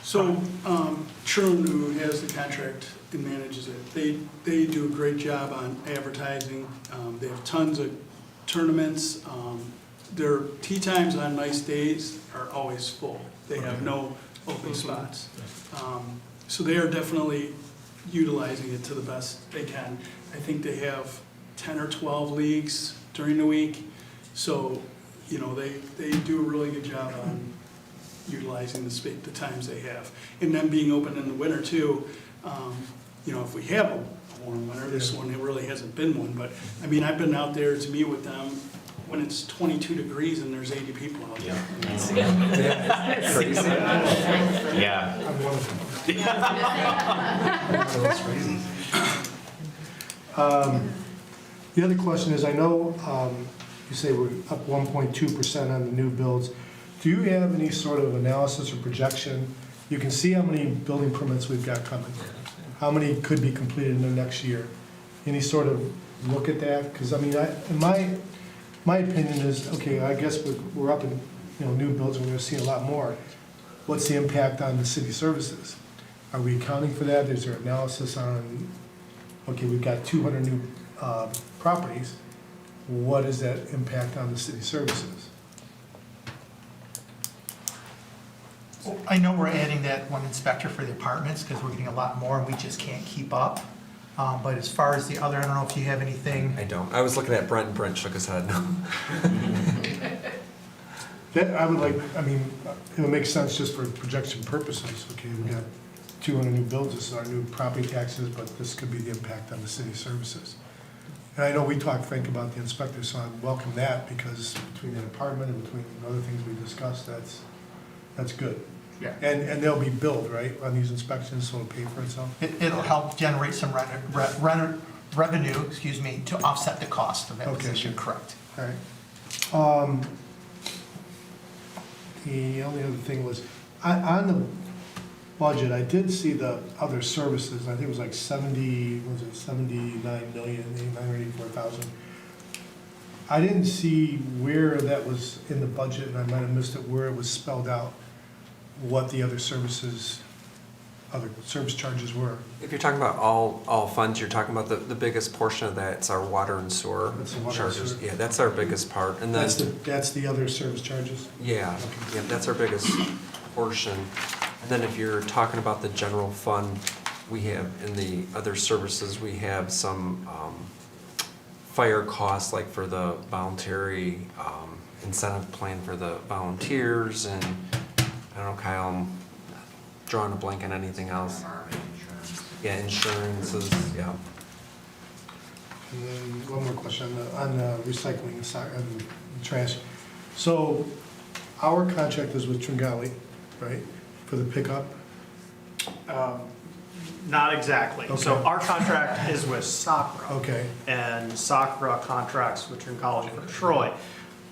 So, Sherwin, who has the contract and manages it, they do a great job on advertising. They have tons of tournaments. Their tee times on nice days are always full. They have no open spots. So they are definitely utilizing it to the best they can. I think they have 10 or 12 leagues during the week. So, they do a really good job on utilizing the times they have. And then being open in the winter too, if we have a warm winter, this one, it really hasn't been one, but I mean, I've been out there to meet with them when it's 22 degrees and there's 80 people out there. Yeah. I'm one of them. The other question is, I know you say we're up 1.2% on the new builds. Do you have any sort of analysis or projection? You can see how many building permits we've got coming. How many could be completed in the next year? Any sort of look at that? Because I mean, my opinion is, okay, I guess we're up in new builds and we're going to see a lot more. What's the impact on the city services? Are we accounting for that? Is there analysis on, okay, we've got 200 new properties. What is that impact on the city services? Well, I know we're adding that one inspector for the apartments because we're getting a lot more and we just can't keep up. But as far as the other, I don't know if you have anything. I don't. I was looking at Brent and Brent shook his head no. That I would like, I mean, it would make sense just for projection purposes. Okay, we got 200 new builds, this is our new property taxes, but this could be the impact on the city services. And I know we talked, Frank, about the inspector, so I welcome that because between the department and between other things we discussed, that's good. Yeah. And they'll be billed, right, on these inspections, so it'll pay for itself? It'll help generate some revenue, to offset the cost of that position, correct. All right. The only other thing was, on the budget, I did see the other services, I think it was like 79,984,000. I didn't see where that was in the budget, and I might have missed it, where it was spelled out, what the other services, other service charges were. If you're talking about all funds, you're talking about the biggest portion of that, it's our water and sewer That's the water and charges. sewer. Yeah, that's our biggest part. And then That's the other service charges? yeah, that's our biggest portion. And then if you're talking about the general fund, we have, in the other services, we have some fire costs, like for the voluntary incentive plan for the volunteers, and I don't know, Kyle, I'm drawing a blank on anything else. Yeah, insurances, yeah. And then one more question on the recycling side, and trash. So our contract is with Tringali, right, for the pickup. Not exactly. So Okay. our contract is with Sacra. Okay. And Sacra contracts with Trinity College for Troy.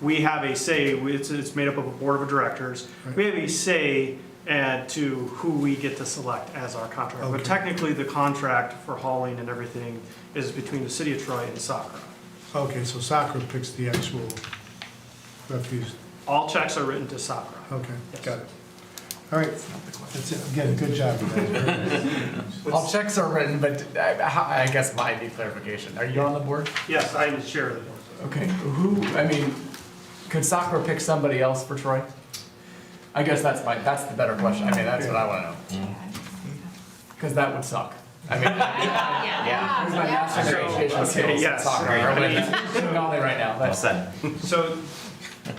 We have a say, it's made up of a board of directors. We have a say to who we get to select as our contract. But Okay. technically, the contract for hauling and everything is between the city of Troy and Sacra. Okay, so Sacra picks the actual refuse. All checks are written to Sacra. Okay, got it. All right, that's it. Again, good job. All checks are written, but I guess might need clarification. Are you on the board? Yes, I am the chair of the board. Okay, could Sacra pick somebody else for Troy? I guess that's the better question. I mean, that's what I wanna know. Because that would suck. I mean, yeah. Here's my master's in education skills. Yes. Soccer. I'm doing all day right now. Well said. So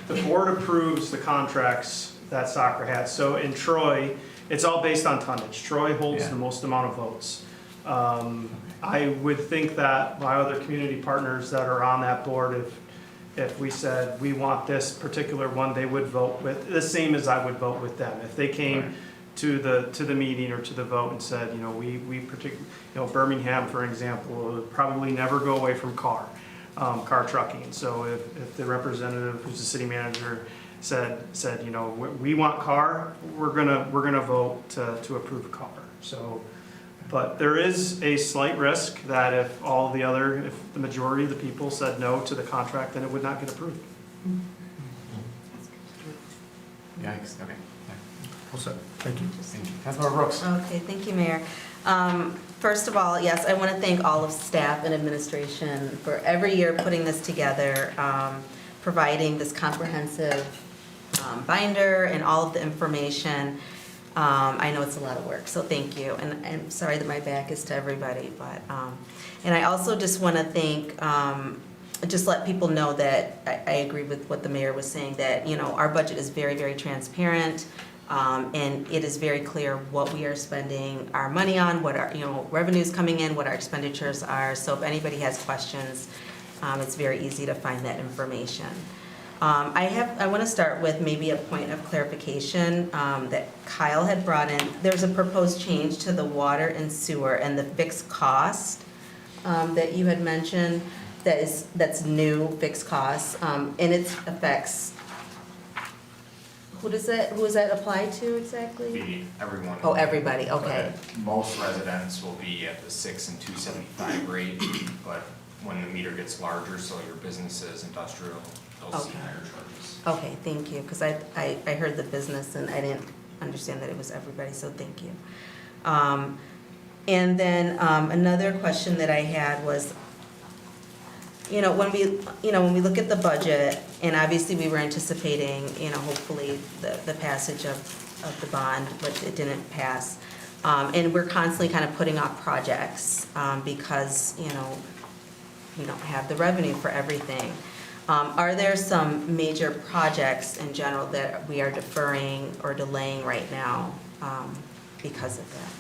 the board approves the contracts that Sacra has. So in Troy, it's all based on tonnage. Troy holds the most amount of votes. I would think that my other community partners that are on that board, if we said we want this particular one, they would vote with, the same as I would vote with them. If they came to the meeting or to the vote and said, we particularly, Birmingham, for example, would probably never go away from car trucking. So if the representative, who's the city manager, said, we want car, we're gonna vote to approve a car. So, but there is a slight risk that if the majority of the people said no to the contract, then it would not get approved. Yikes, okay. All set. Thank you. Councilmember Brooks. Okay, thank you, Mayor. First of all, yes, I want to thank all of staff and administration for every year putting this together, providing this comprehensive binder and all of the information. I know it's a lot of work, so thank you. And I'm sorry that my back is to everybody, but, and I also just want to thank, just let people know that I agree with what the mayor was saying, that, our budget is very, very transparent. And it is very clear what we are spending our money on, what our, revenues coming in, what our expenditures are. So if anybody has questions, it's very easy to find that information. I want to start with maybe a point of clarification that Kyle had brought in. There's a proposed change to the water and sewer and the fixed cost that you had mentioned. That's new fixed costs, and it affects. Who does that apply to exactly? Everyone. Oh, everybody, okay. But most residents will be at the 6 and 275 rate, but when the meter gets larger, so your businesses, industrial, they'll see higher charges. Okay, thank you, because I heard the business and I didn't understand that it was everybody, so thank you. And then another question that I had was, when we look at the budget, and obviously we were anticipating, hopefully the passage of the bond, but it didn't pass. And we're constantly kind of putting off projects because, we don't have the revenue for everything. Are there some major projects in general that we are deferring or delaying right now because of that?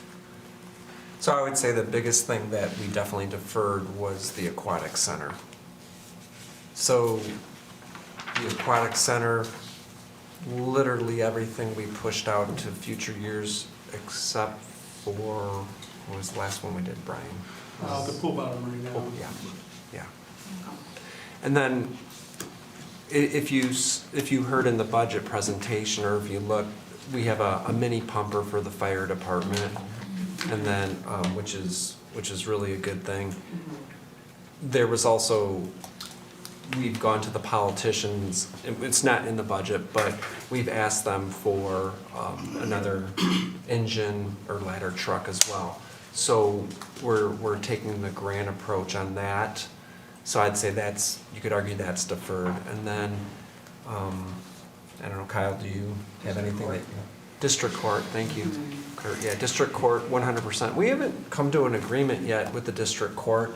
So I would say the biggest thing that we definitely deferred was the aquatic center. So the aquatic center, literally everything we pushed out to future years except for, what was the last one we did, Brian? The pool bottom right now. Oh, yeah. And then if you heard in the budget presentation, or if you look, we have a mini pumper for the fire department, and then, which is really a good thing. There was also, we've gone to the politicians, it's not in the budget, but we've asked them for another engine or ladder truck as well. So we're taking the grant approach on that. So I'd say you could argue that's deferred. And then, I don't know, Kyle, do you have anything that, district court, thank you. Kurt, yeah, district court, 100%. We haven't come to an agreement yet with the district court.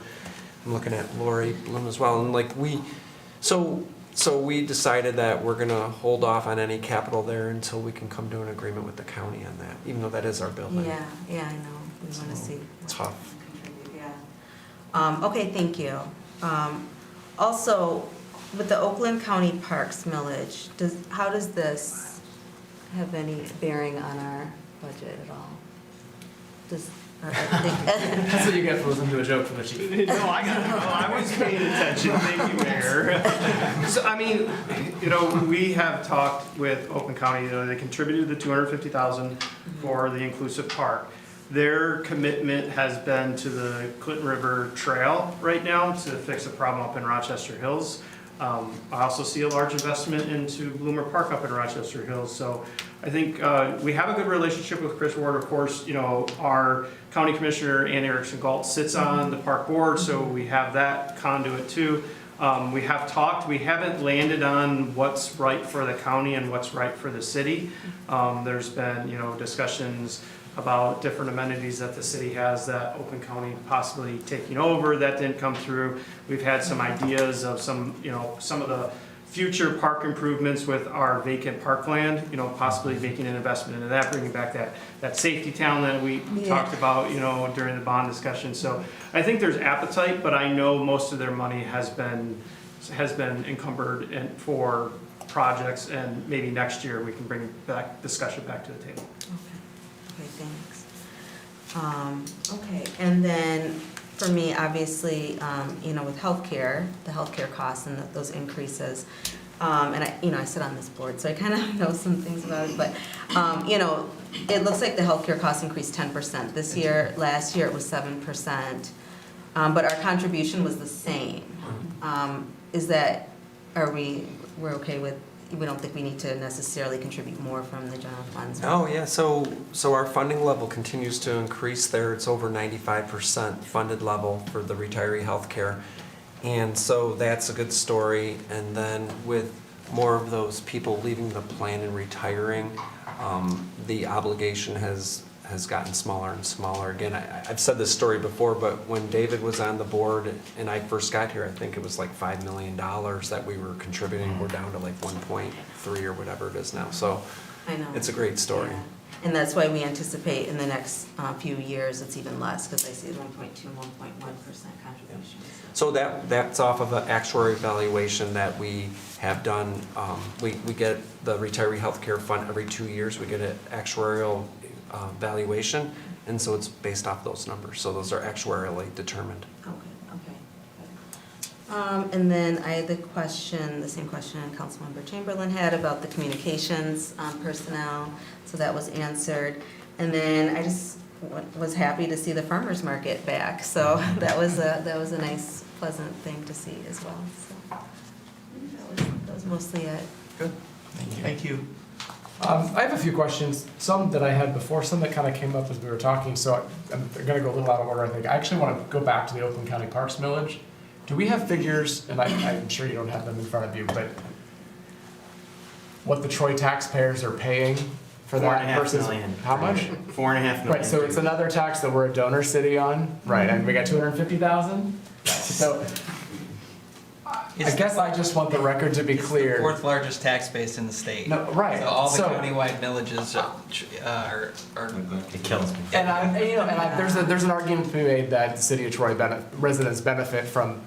I'm looking at Lori Bloom as well, and so we decided that we're gonna hold off on any capital there until we can come to an agreement with the county on that, even though that is our building. Yeah, I know. We want to see. Tough. Yeah. Okay, thank you. Also, with the Oakland County Parks millage, how does this have any bearing on our budget at all? That's what you get for listening to a joke from the chief. No, I was paying attention, thank you, Mayor. So, I mean, we have talked with Oakland County, they contributed the $250,000 for the inclusive park. Their commitment has been to the Clinton River Trail right now to fix a problem up in Rochester Hills. I also see a large investment into Bloomer Park up in Rochester Hills. So I think we have a good relationship with Chris Ward. Of course, our county commissioner, Ann Erickson Galt, sits on the park board, so we have that conduit too. We have talked, we haven't landed on what's right for the county and what's right for the city. There's been, discussions about different amenities that the city has that Oakland County possibly taking over. That didn't come through. We've had some ideas of some of the future park improvements with our vacant parkland, possibly making an investment into that, bringing back that safety town that we talked about, during the bond discussion. So I think there's appetite, but I know most of their money has been encumbered for projects, and maybe next year we can bring discussion back to the table. Okay, thanks. Okay, and then for me, obviously, with healthcare, the healthcare costs and those increases, and I sit on this board, so I kind of know some things about it, but, it looks like the healthcare costs increased 10% this year. Last year it was 7%, but our contribution was the same. We're okay with, we don't think we need to necessarily contribute more from the general funds? Oh, yeah, so our funding level continues to increase there. It's over 95% funded level for the retiree healthcare. And so that's a good story. And then with more of those people leaving the plan and retiring, the obligation has gotten smaller and smaller. Again, I've said this story before, but when David was on the board and I first got here, I think it was like $5 million that we were contributing. We're down to like 1.3 or whatever it is now. So I know. It's a great story. Yeah. And that's why we anticipate in the next few years it's even less, because I see 1.2, 1.1% contributions. So that's off of an actuary evaluation that we have done. We get the retiree healthcare fund every 2 years. We get an actuarial valuation, and so it's based off those numbers. So those are actuarially determined. Okay. And then I had the same question Councilmember Chamberlain had about the communications personnel, so that was answered. And then I just was happy to see the farmers market back, so that was a nice, pleasant thing to see as well. So that was mostly it. Good. Thank you. I have a few questions, some that I had before, some that kind of came up as we were talking, so I'm going to go a little out of order, I think. I actually want to go back to the Oakland County Parks millage. Do we have figures, and I'm sure you don't have them in front of you, but what the Troy taxpayers are paying for that versus how much? $4.5 million. Right, so it's another tax that we're a donor city on, right? And we got 250,000. So I guess I just want the record to be clear. Fourth largest tax base in the state. No, right. So all the So- countywide villages are. It kills me. And there's an argument to be made that the city of Troy residents benefit from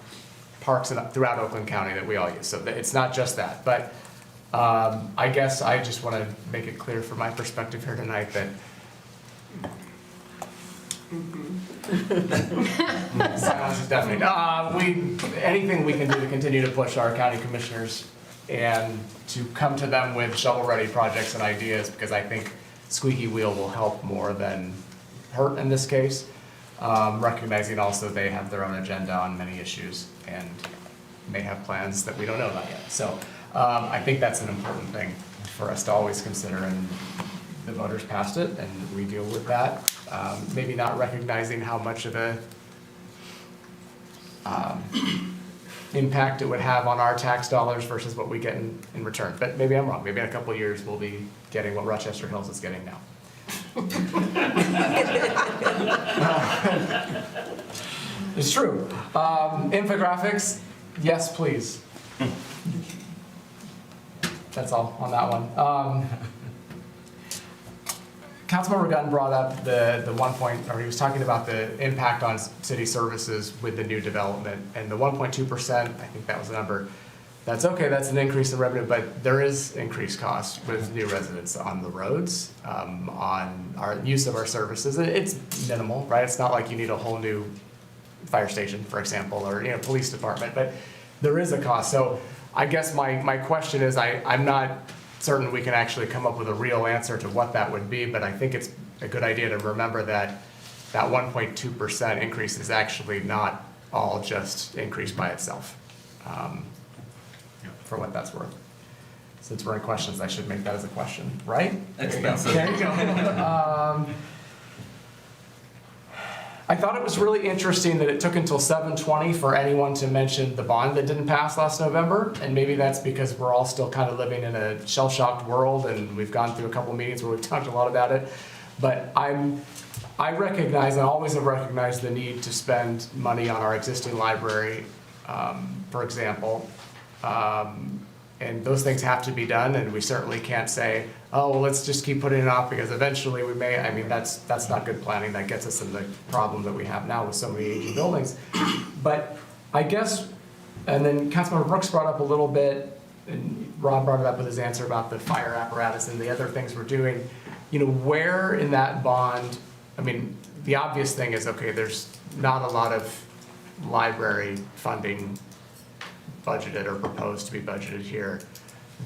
parks throughout Oakland County that we all use. So it's not just that, but I guess I just want to make it clear from my perspective here tonight that silence is deafening. Anything we can do to continue to push our county commissioners and to come to them with shovel-ready projects and ideas, because I think squeaky wheel will help more than hurt in this case. Recognizing also they have their own agenda on many issues and may have plans that we don't know about yet. So I think that's an important thing for us to always consider, and the voters passed it and we deal with that. Maybe not recognizing how much of a impact it would have on our tax dollars versus what we get in return. But maybe I'm wrong. Maybe in a couple of years we'll be getting what Rochester Hills is getting now. It's true. Infographics, yes, please. That's all on that one. Councilmember Gunn brought up the 1 point, or he was talking about the impact on city services with the new development, and the 1.2%, I think that was the number. that's okay, that's an increase in revenue, but there is increased cost with new residents on the roads, on our use of our services. It's minimal, right? It's not like you need a whole new fire station, for example, or, police department, but there is a cost. So I guess my question is, I'm not certain we can actually come up with a real answer to what that would be, but I think it's a good idea to remember that 1.2% increase is actually not all just increased by itself, for what that's worth. Since we're in questions, I should make that as a question, right? Expensive. There you go. I thought it was really interesting that it took until 7:20 for anyone to mention the bond that didn't pass last November, and maybe that's because we're all still kind of living in a shell-shocked world, and we've gone through a couple meetings where we've talked a lot about it. But I recognize, and always have recognized, the need to spend money on our existing library, for example. And those things have to be done, and we certainly can't say, oh, well, let's just keep putting it off because eventually we may. I mean, that's not good planning. That gets us in the problem that we have now with so many aging buildings. But I guess, and then Councilmember Brooks brought up a little bit, and Rob brought it up with his answer about the fire apparatus and the other things we're doing. Where in that bond, I mean, the obvious thing is, okay, there's not a lot of library funding budgeted or proposed to be budgeted here,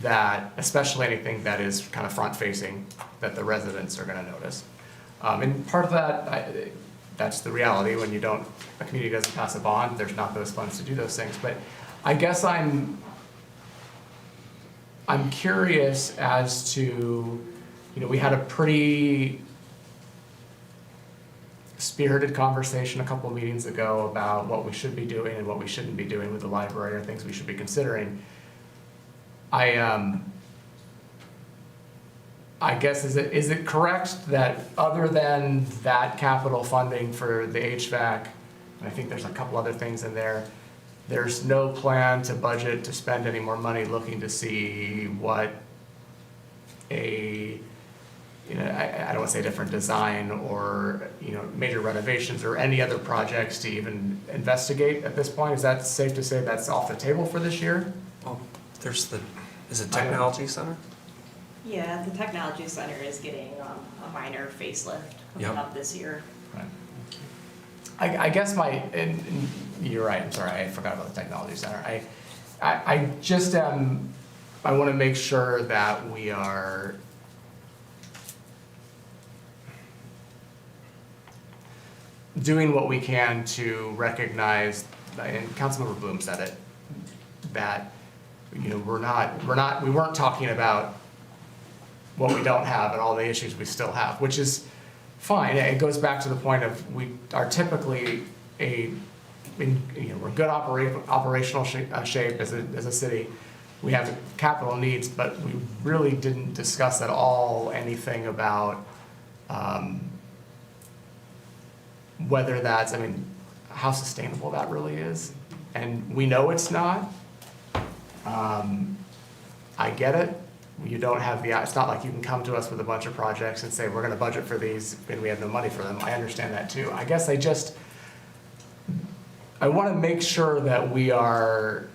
that, especially anything that is kind of front-facing, that the residents are gonna notice. And part of that, that's the reality, when a community doesn't pass a bond, there's not those funds to do those things. But I guess I'm curious as to, we had a pretty spirited conversation a couple meetings ago about what we should be doing and what we shouldn't be doing with the library, or things we should be considering. I guess, is it correct that other than that capital funding for the HVAC, and I think there's a couple other things in there, there's no plan to budget to spend any more money looking to see what I don't want to say different design or, major renovations or any other projects to even investigate at this point? Is that safe to say that's off the table for this year? Well, is it Technology Center? Yeah, the Technology Center is getting a minor facelift coming up this year. Right. I guess and you're right, I'm sorry, I forgot about the Technology Center. I just I want to make sure that we are doing what we can to recognize, and Councilmember Bloom said it, that we weren't talking about what we don't have and all the issues we still have, which is fine. It goes back to the point of we are typically we're good operational shape as a city. We have capital needs, but we really didn't discuss at all anything about whether that's, how sustainable that really is. And we know it's not. I get it. You don't have it's not like you can come to us with a bunch of projects and say, we're gonna budget for these and we have no money for them. I understand that too. I guess I wanna make sure that we are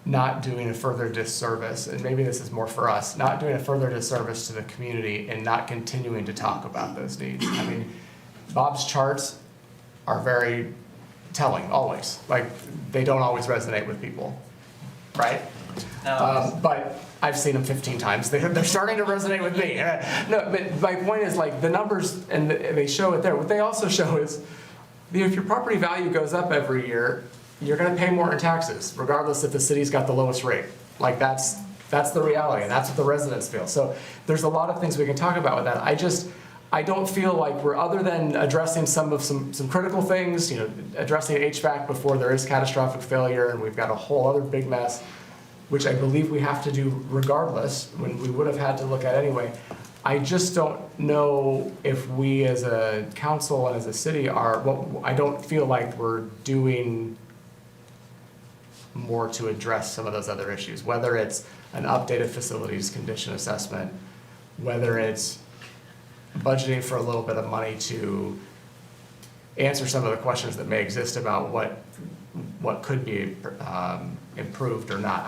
not doing a further disservice, and maybe this is more for us, not doing a further disservice to the community and not continuing to talk about those needs. Bob's charts are very telling, always. Like, they don't always resonate with people, right? But I've seen them 15 times. They're starting to resonate with me. No, but my point is, the numbers, and they show it there. What they also show is, if your property value goes up every year, you're going to pay more in taxes, regardless if the city's got the lowest rate. That's the reality, and that's what the residents feel. So there's a lot of things we can talk about with that. I don't feel like we're, other than addressing some critical things, addressing HVAC before there is catastrophic failure, and we've got a whole other big mess, which I believe we have to do regardless, when we would have had to look at anyway. I just don't know if we as a council and as a city I don't feel like we're doing more to address some of those other issues, whether it's an updated facilities condition assessment, whether it's budgeting for a little bit of money to answer some of the questions that may exist about what could be improved or not.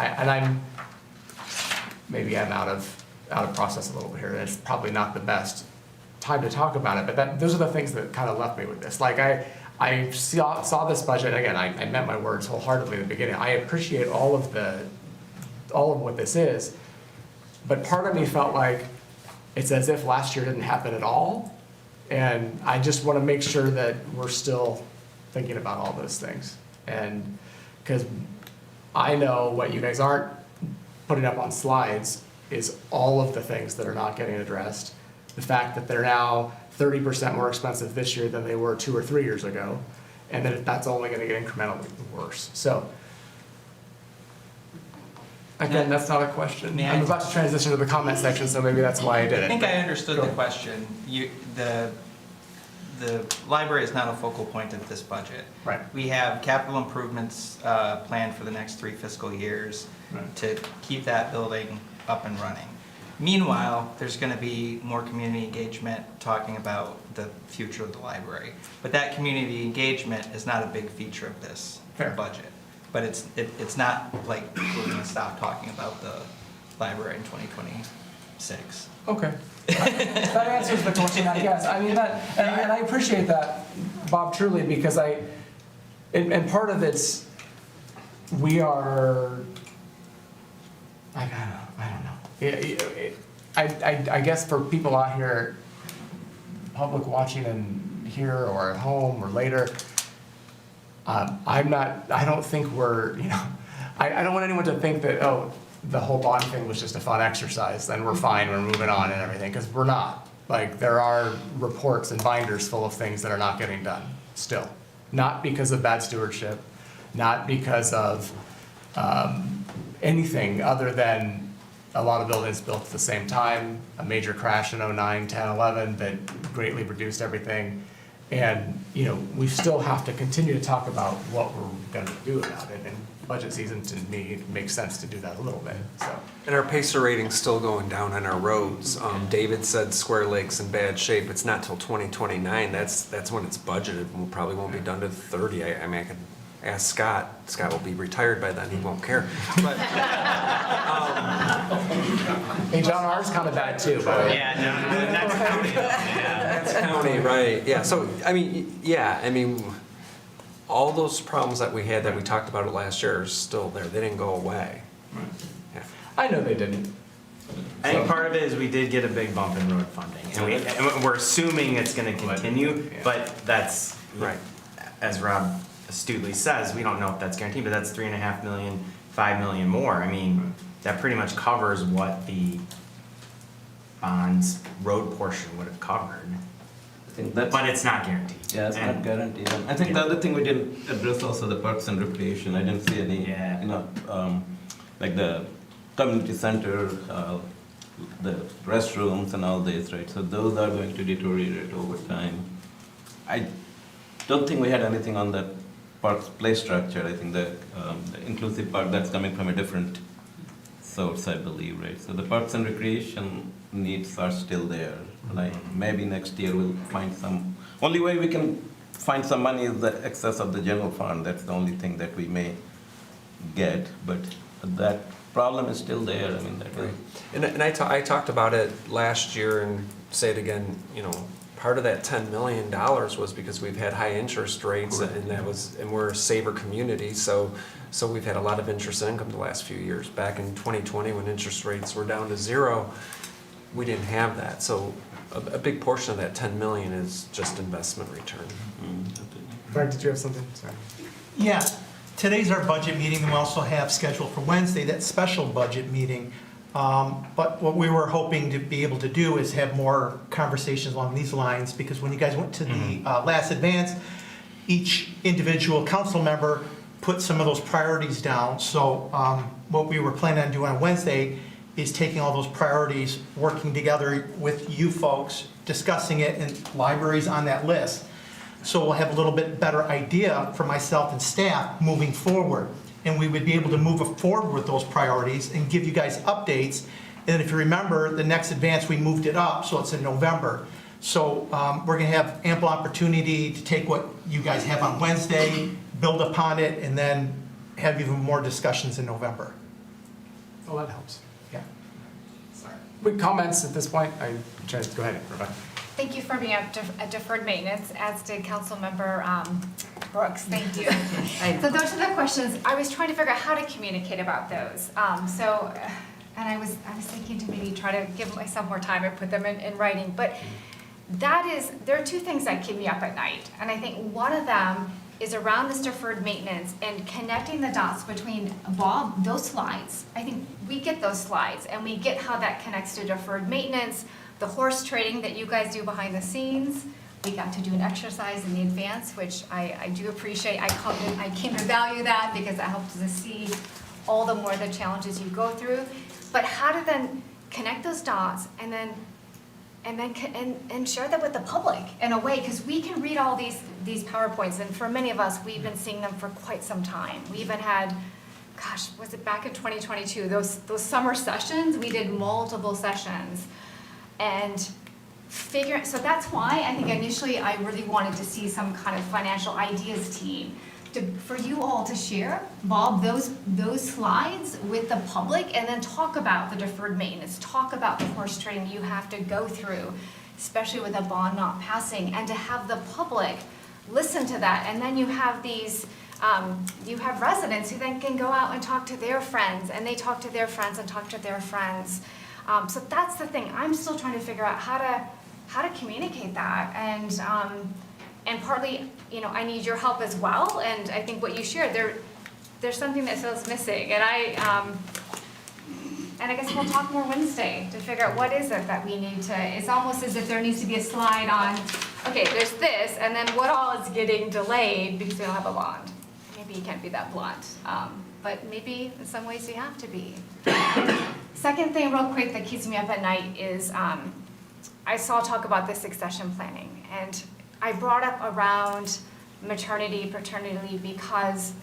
Maybe I'm out of process a little bit here, and it's probably not the best time to talk about it, but those are the things that kind of left me with this. Like I saw this budget, again, I meant my words wholeheartedly at the beginning. I appreciate all of what this is, but part of me felt like it's as if last year didn't happen at all. And I just want to make sure that we're still thinking about all those things. And because I know what you guys aren't putting up on slides is all of the things that are not getting addressed. The fact that they're now 30% more expensive this year than they were 2 or 3 years ago, and that that's only going to get incrementally worse. So, again, that's not a question. I'm about to transition to the comment section, so maybe that's why I did it. I think I understood the question. The library is not a focal point of this budget. Right. We have capital improvements planned for the next 3 fiscal years to keep that building up and running. Meanwhile, there's going to be more community engagement talking about the future of the library. But that community engagement is not a big feature of this budget. But it's not like we're going to stop talking about the library in 2026. Okay. That answers the question, I guess. I mean, and I appreciate that, Bob, truly, because and part of it's, we are, I don't know. I guess for people out here, public watching and here or at home or later, I don't think we're, I don't want anyone to think that, oh, the whole bond thing was just a fun exercise, then we're fine, we're moving on and everything, because we're not. Like, there are reports and binders full of things that are not getting done still. Not because of bad stewardship, not because of anything other than a lot of buildings built at the same time, a major crash in 09, 10, 11 that greatly reduced everything. And, we still have to continue to talk about what we're going to do about it. And budget season, to me, it makes sense to do that a little bit, so. And our pacer rating's still going down on our roads. David said Square Lake's in bad shape. It's not till 2029. That's when it's budgeted. We probably won't be done to 30. I mean, I could ask Scott. Scott will be retired by then. He won't care. But, hey, John R.'s kind of bad too, but. Yeah, no, that's county. Yeah. That's county, right. Yeah, so, I mean, all those problems that we had that we talked about it last year are still there. They didn't go away. Yeah. I know they didn't. I think part of it is we did get a big bump in road funding, and we're assuming it's going to continue, but that's, right. As Rob astutely says, we don't know if that's guaranteed, but that's $3.5 million, $5 million more. I mean, that pretty much covers what the bonds road portion would have covered. But it's not guaranteed. Yeah, it's not guaranteed. I think the other thing we didn't address also the parks and recreation. I didn't see any, like the community center, the restrooms and all this, right? So those are going to deteriorate over time. I don't think we had anything on that parks play structure. I think the inclusive park, that's coming from a different source, I believe, right? So the parks and recreation needs are still there. Like maybe next year we'll find some, only way we can find some money is the excess of the general fund. That's the only thing that we may get, but that problem is still there. I mean, that right. And I talked about it last year and say it again, part of that $10 million was because we've had high interest rates, and we're a saver community, so we've had a lot of interest income the last few years. Back in 2020, when interest rates were down to 0, we didn't have that. So a big portion of that $10 million is just investment return. Frank, did you have something? Sorry. Yeah, today's our budget meeting, and we also have scheduled for Wednesday that special budget meeting. But what we were hoping to be able to do is have more conversations along these lines, because when you guys went to the last advance, each individual council member put some of those priorities down. So what we were planning on doing on Wednesday is taking all those priorities, working together with you folks, discussing it, and libraries on that list. So we'll have a little bit better idea for myself and staff moving forward. And we would be able to move forward with those priorities and give you guys updates. And if you remember, the next advance, we moved it up, so it's in November. So we're going to have ample opportunity to take what you guys have on Wednesday, build upon it, and then have even more discussions in November. Oh, that helps. Yeah. With comments at this point, go ahead, Rebecca. Thank you for being at deferred maintenance, as did Councilmember Brooks. Thank you. So those are the questions. I was trying to figure out how to communicate about those. And I was thinking to maybe try to give myself more time and put them in writing. But there are two things that keep me up at night. And I think one of them is around this deferred maintenance and connecting the dots between, Bob, those slides. I think we get those slides and we get how that connects to deferred maintenance, the horse trading that you guys do behind the scenes. We got to do an exercise in the advance, which I do appreciate. I came to value that because it helps us see all the more the challenges you go through. But how to then connect those dots and share that with the public in a way, because we can read all these PowerPoints, and for many of us, we've been seeing them for quite some time. We even had, gosh, was it back in 2022, those summer sessions, we did multiple sessions. And so that's why I think initially I really wanted to see some kind of financial ideas team for you all to share, Bob, those slides with the public, and then talk about the deferred maintenance, talk about the horse trading you have to go through, especially with a bond not passing, and to have the public listen to that. And then you have you have residents who then can go out and talk to their friends, and they talk to their friends and talk to their friends. So that's the thing. I'm still trying to figure out how to communicate that. And partly, I need your help as well. And I think what you shared, there's something that feels missing. And I guess we'll talk more Wednesday to figure out what is it that we need to, it's almost as if there needs to be a slide on, okay, there's this, and then what all is getting delayed because we don't have a bond. Maybe you can't be that blunt. But maybe in some ways you have to be. Second thing real quick that keeps me up at night is I saw talk about the succession planning. And I brought up around maternity, paternity leave because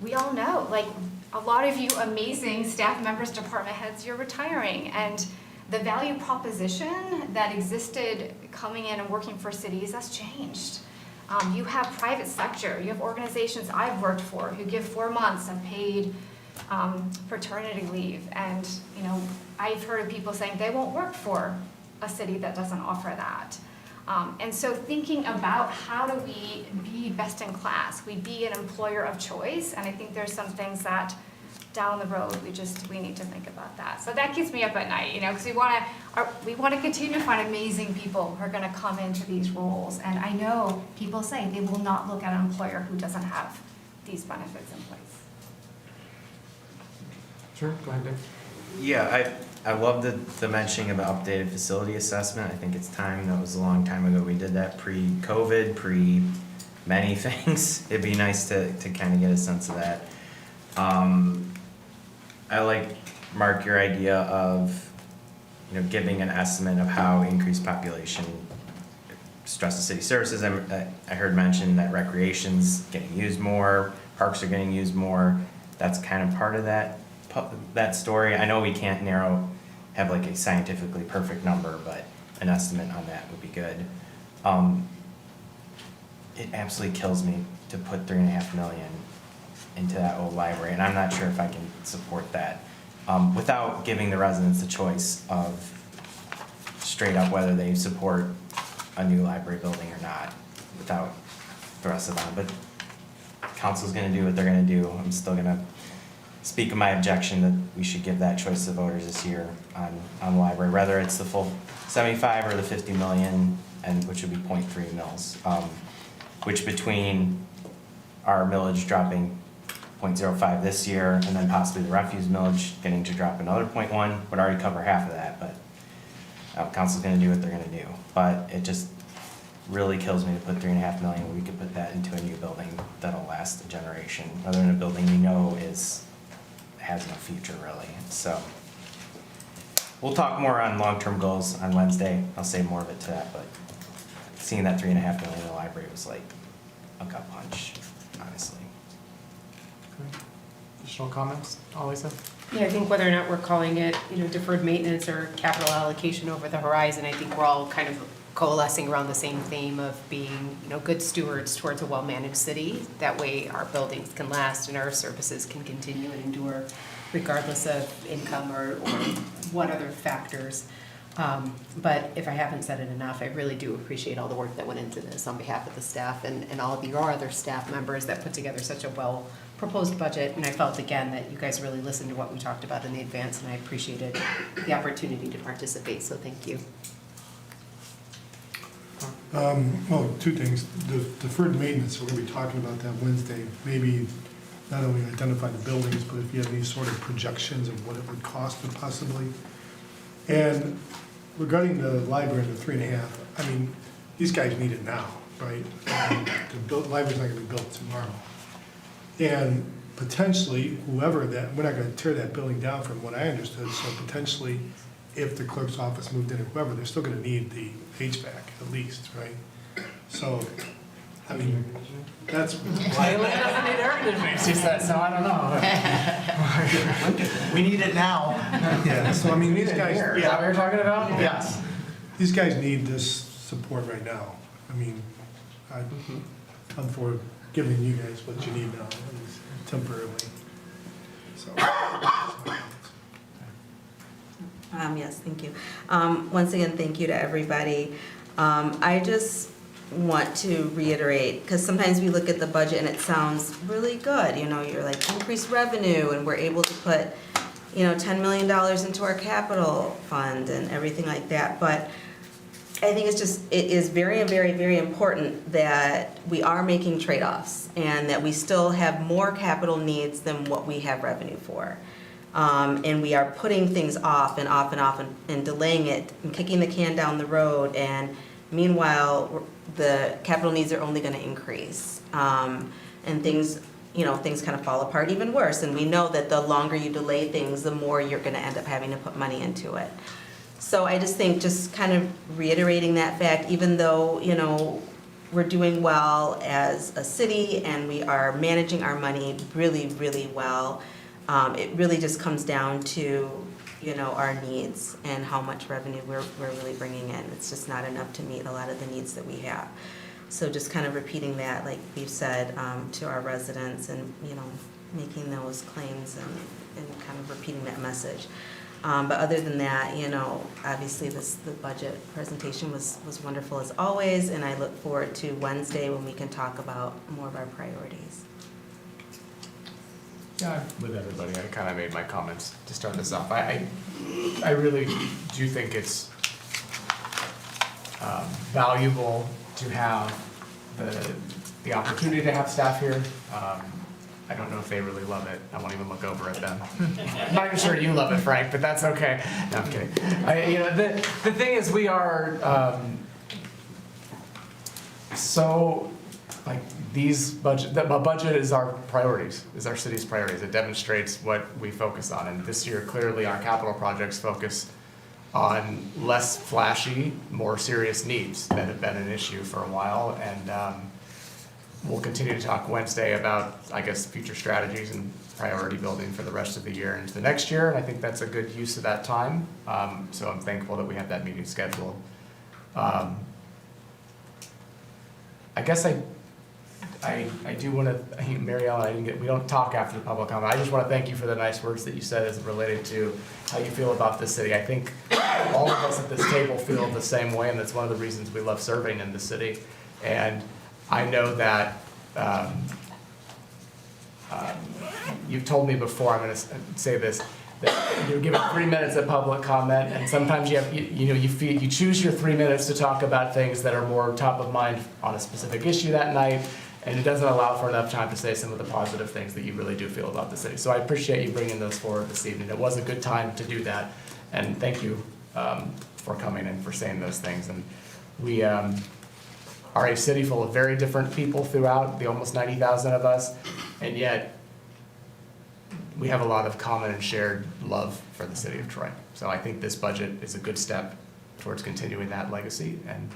we all know, like a lot of you amazing staff members, department heads, you're retiring. And the value proposition that existed coming in and working for cities, that's changed. You have private sector, you have organizations I've worked for who give 4 months of paid paternity leave. And I've heard of people saying they won't work for a city that doesn't offer that. And so thinking about how do we be best in class, we be an employer of choice, and I think there's some things that down the road we need to think about that. So that keeps me up at night, because we want to continue to find amazing people who are going to come into these roles. And I know people say they will not look at an employer who doesn't have these benefits in place. Sure, go ahead, Dave. Yeah, I love the mentioning of an updated facility assessment. I think it's time. That was a long time ago. We did that pre-COVID, pre-many things. It'd be nice to kind of get a sense of that. I like, Mark, your idea of giving an estimate of how increased population stresses city services. I heard mentioned that recreation's getting used more, parks are getting used more. That's kind of part of that story. I know we can't have like a scientifically perfect number, but an estimate on that would be good. It absolutely kills me to put $3.5 million into that old library, and I'm not sure if I can support that without giving the residents the choice of straight up whether they support a new library building or not, without the rest of them. But council's going to do what they're going to do. I'm still going to speak of my objection that we should give that choice to voters this year on the library, whether it's the full 75 or the 50 million, which would be 0.3 mils, which between our millage dropping 0.05 this year and then possibly the refuse millage getting to drop another 0.1 would already cover half of that. But council's going to do what they're going to do. But it just really kills me to put $3.5 million. We could put that into a new building that'll last a generation, rather than a building has no future really. So we'll talk more on long-term goals on Wednesday. I'll say more of it to that, but seeing that $3.5 million in the library was like a gut punch, honestly. Okay. Additional comments, Lisa? Yeah, I think whether or not we're calling it, deferred maintenance or capital allocation over the horizon, I think we're all kind of coalescing around the same theme of being, good stewards towards a well-managed city. That way our buildings can last and our services can continue and endure regardless of income or what other factors. But if I haven't said it enough, I really do appreciate all the work that went into this on behalf of the staff and all of your other staff members that put together such a well-proposed budget. And I felt again that you guys really listened to what we talked about in the advance, and I appreciated the opportunity to participate, so thank you. Well, two things. The deferred maintenance, we're gonna be talking about that Wednesday. Maybe not only identify the buildings, but if you have any sort of projections of what it would cost to possibly. And regarding the library and the 3.5, I mean, these guys need it now, right? The library's not gonna be built tomorrow. And potentially, whoever that, we're not gonna tear that building down from what I understood, so potentially, if the clerk's office moved in or whoever, they're still gonna need the HVAC at least, right? So, I mean, that's. Leland doesn't need air conditioning, she said, so I don't know. We need it now. Yeah, so I mean, these guys. Is that what you're talking about? Yes. These guys need this support right now. I mean, I'm for giving you guys what you need now, at least temporarily. So. Yes, thank you. Once again, thank you to everybody. I just want to reiterate, because sometimes we look at the budget and it sounds really good, you're like increased revenue and we're able to put, $10 million into our capital fund and everything like that. But I think it is very, very, very important that we are making trade-offs and that we still have more capital needs than what we have revenue for. And we are putting things off and off and off and delaying it and kicking the can down the road. And meanwhile, the capital needs are only going to increase. And things kind of fall apart even worse. And we know that the longer you delay things, the more you're going to end up having to put money into it. So I just think just kind of reiterating that fact, even though, we're doing well as a city and we are managing our money really, really well, it really just comes down to, our needs and how much revenue we're really bringing in. It's just not enough to meet a lot of the needs that we have. So just kind of repeating that, like we've said, to our residents and, making those claims and kind of repeating that message. But other than that, obviously the budget presentation was wonderful as always, and I look forward to Wednesday when we can talk about more of our priorities. Yeah, with everybody, I kind of made my comments to start this off. I really do think it's valuable to have the opportunity to have staff here. I don't know if they really love it. I won't even look over at them. I'm not even sure you love it, Frank, but that's okay. No, I'm kidding. The thing is, we are so like these budget is our priorities, is our city's priorities. It demonstrates what we focus on. And this year, clearly, our capital projects focus on less flashy, more serious needs that have been an issue for a while. And we'll continue to talk Wednesday about, I guess, future strategies and priority building for the rest of the year and into the next year. And I think that's a good use of that time. So I'm thankful that we have that meeting scheduled. I guess I do want to, Mary Ellen, we don't talk after the public comment. I just want to thank you for the nice words that you said as it related to how you feel about this city. I think all of us at this table feel the same way, and that's one of the reasons we love serving in the city. And I know that you've told me before, I'm going to say this, that you're given 3 minutes of public comment, and sometimes you choose your 3 minutes to talk about things that are more top of mind on a specific issue that night, and it doesn't allow for enough time to say some of the positive things that you really do feel about the city. So I appreciate you bringing those forward this evening. It was a good time to do that, and thank you for coming and for saying those things. And we are a city full of very different people throughout, the almost 90,000 of us, and yet we have a lot of common and shared love for the city of Troy. So I think this budget is a good step towards continuing that legacy, and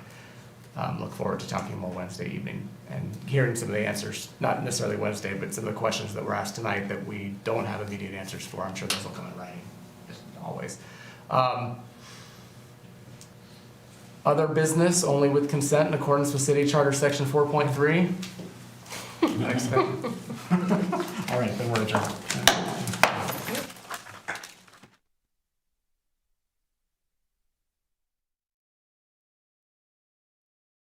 look forward to talking more Wednesday evening and hearing some of the answers, not necessarily Wednesday, but some of the questions that were asked tonight that we don't have immediate answers for. I'm sure those will come in writing, as always. Other business only with consent in accordance with City Charter Section 4.3. All right, then we're adjourned.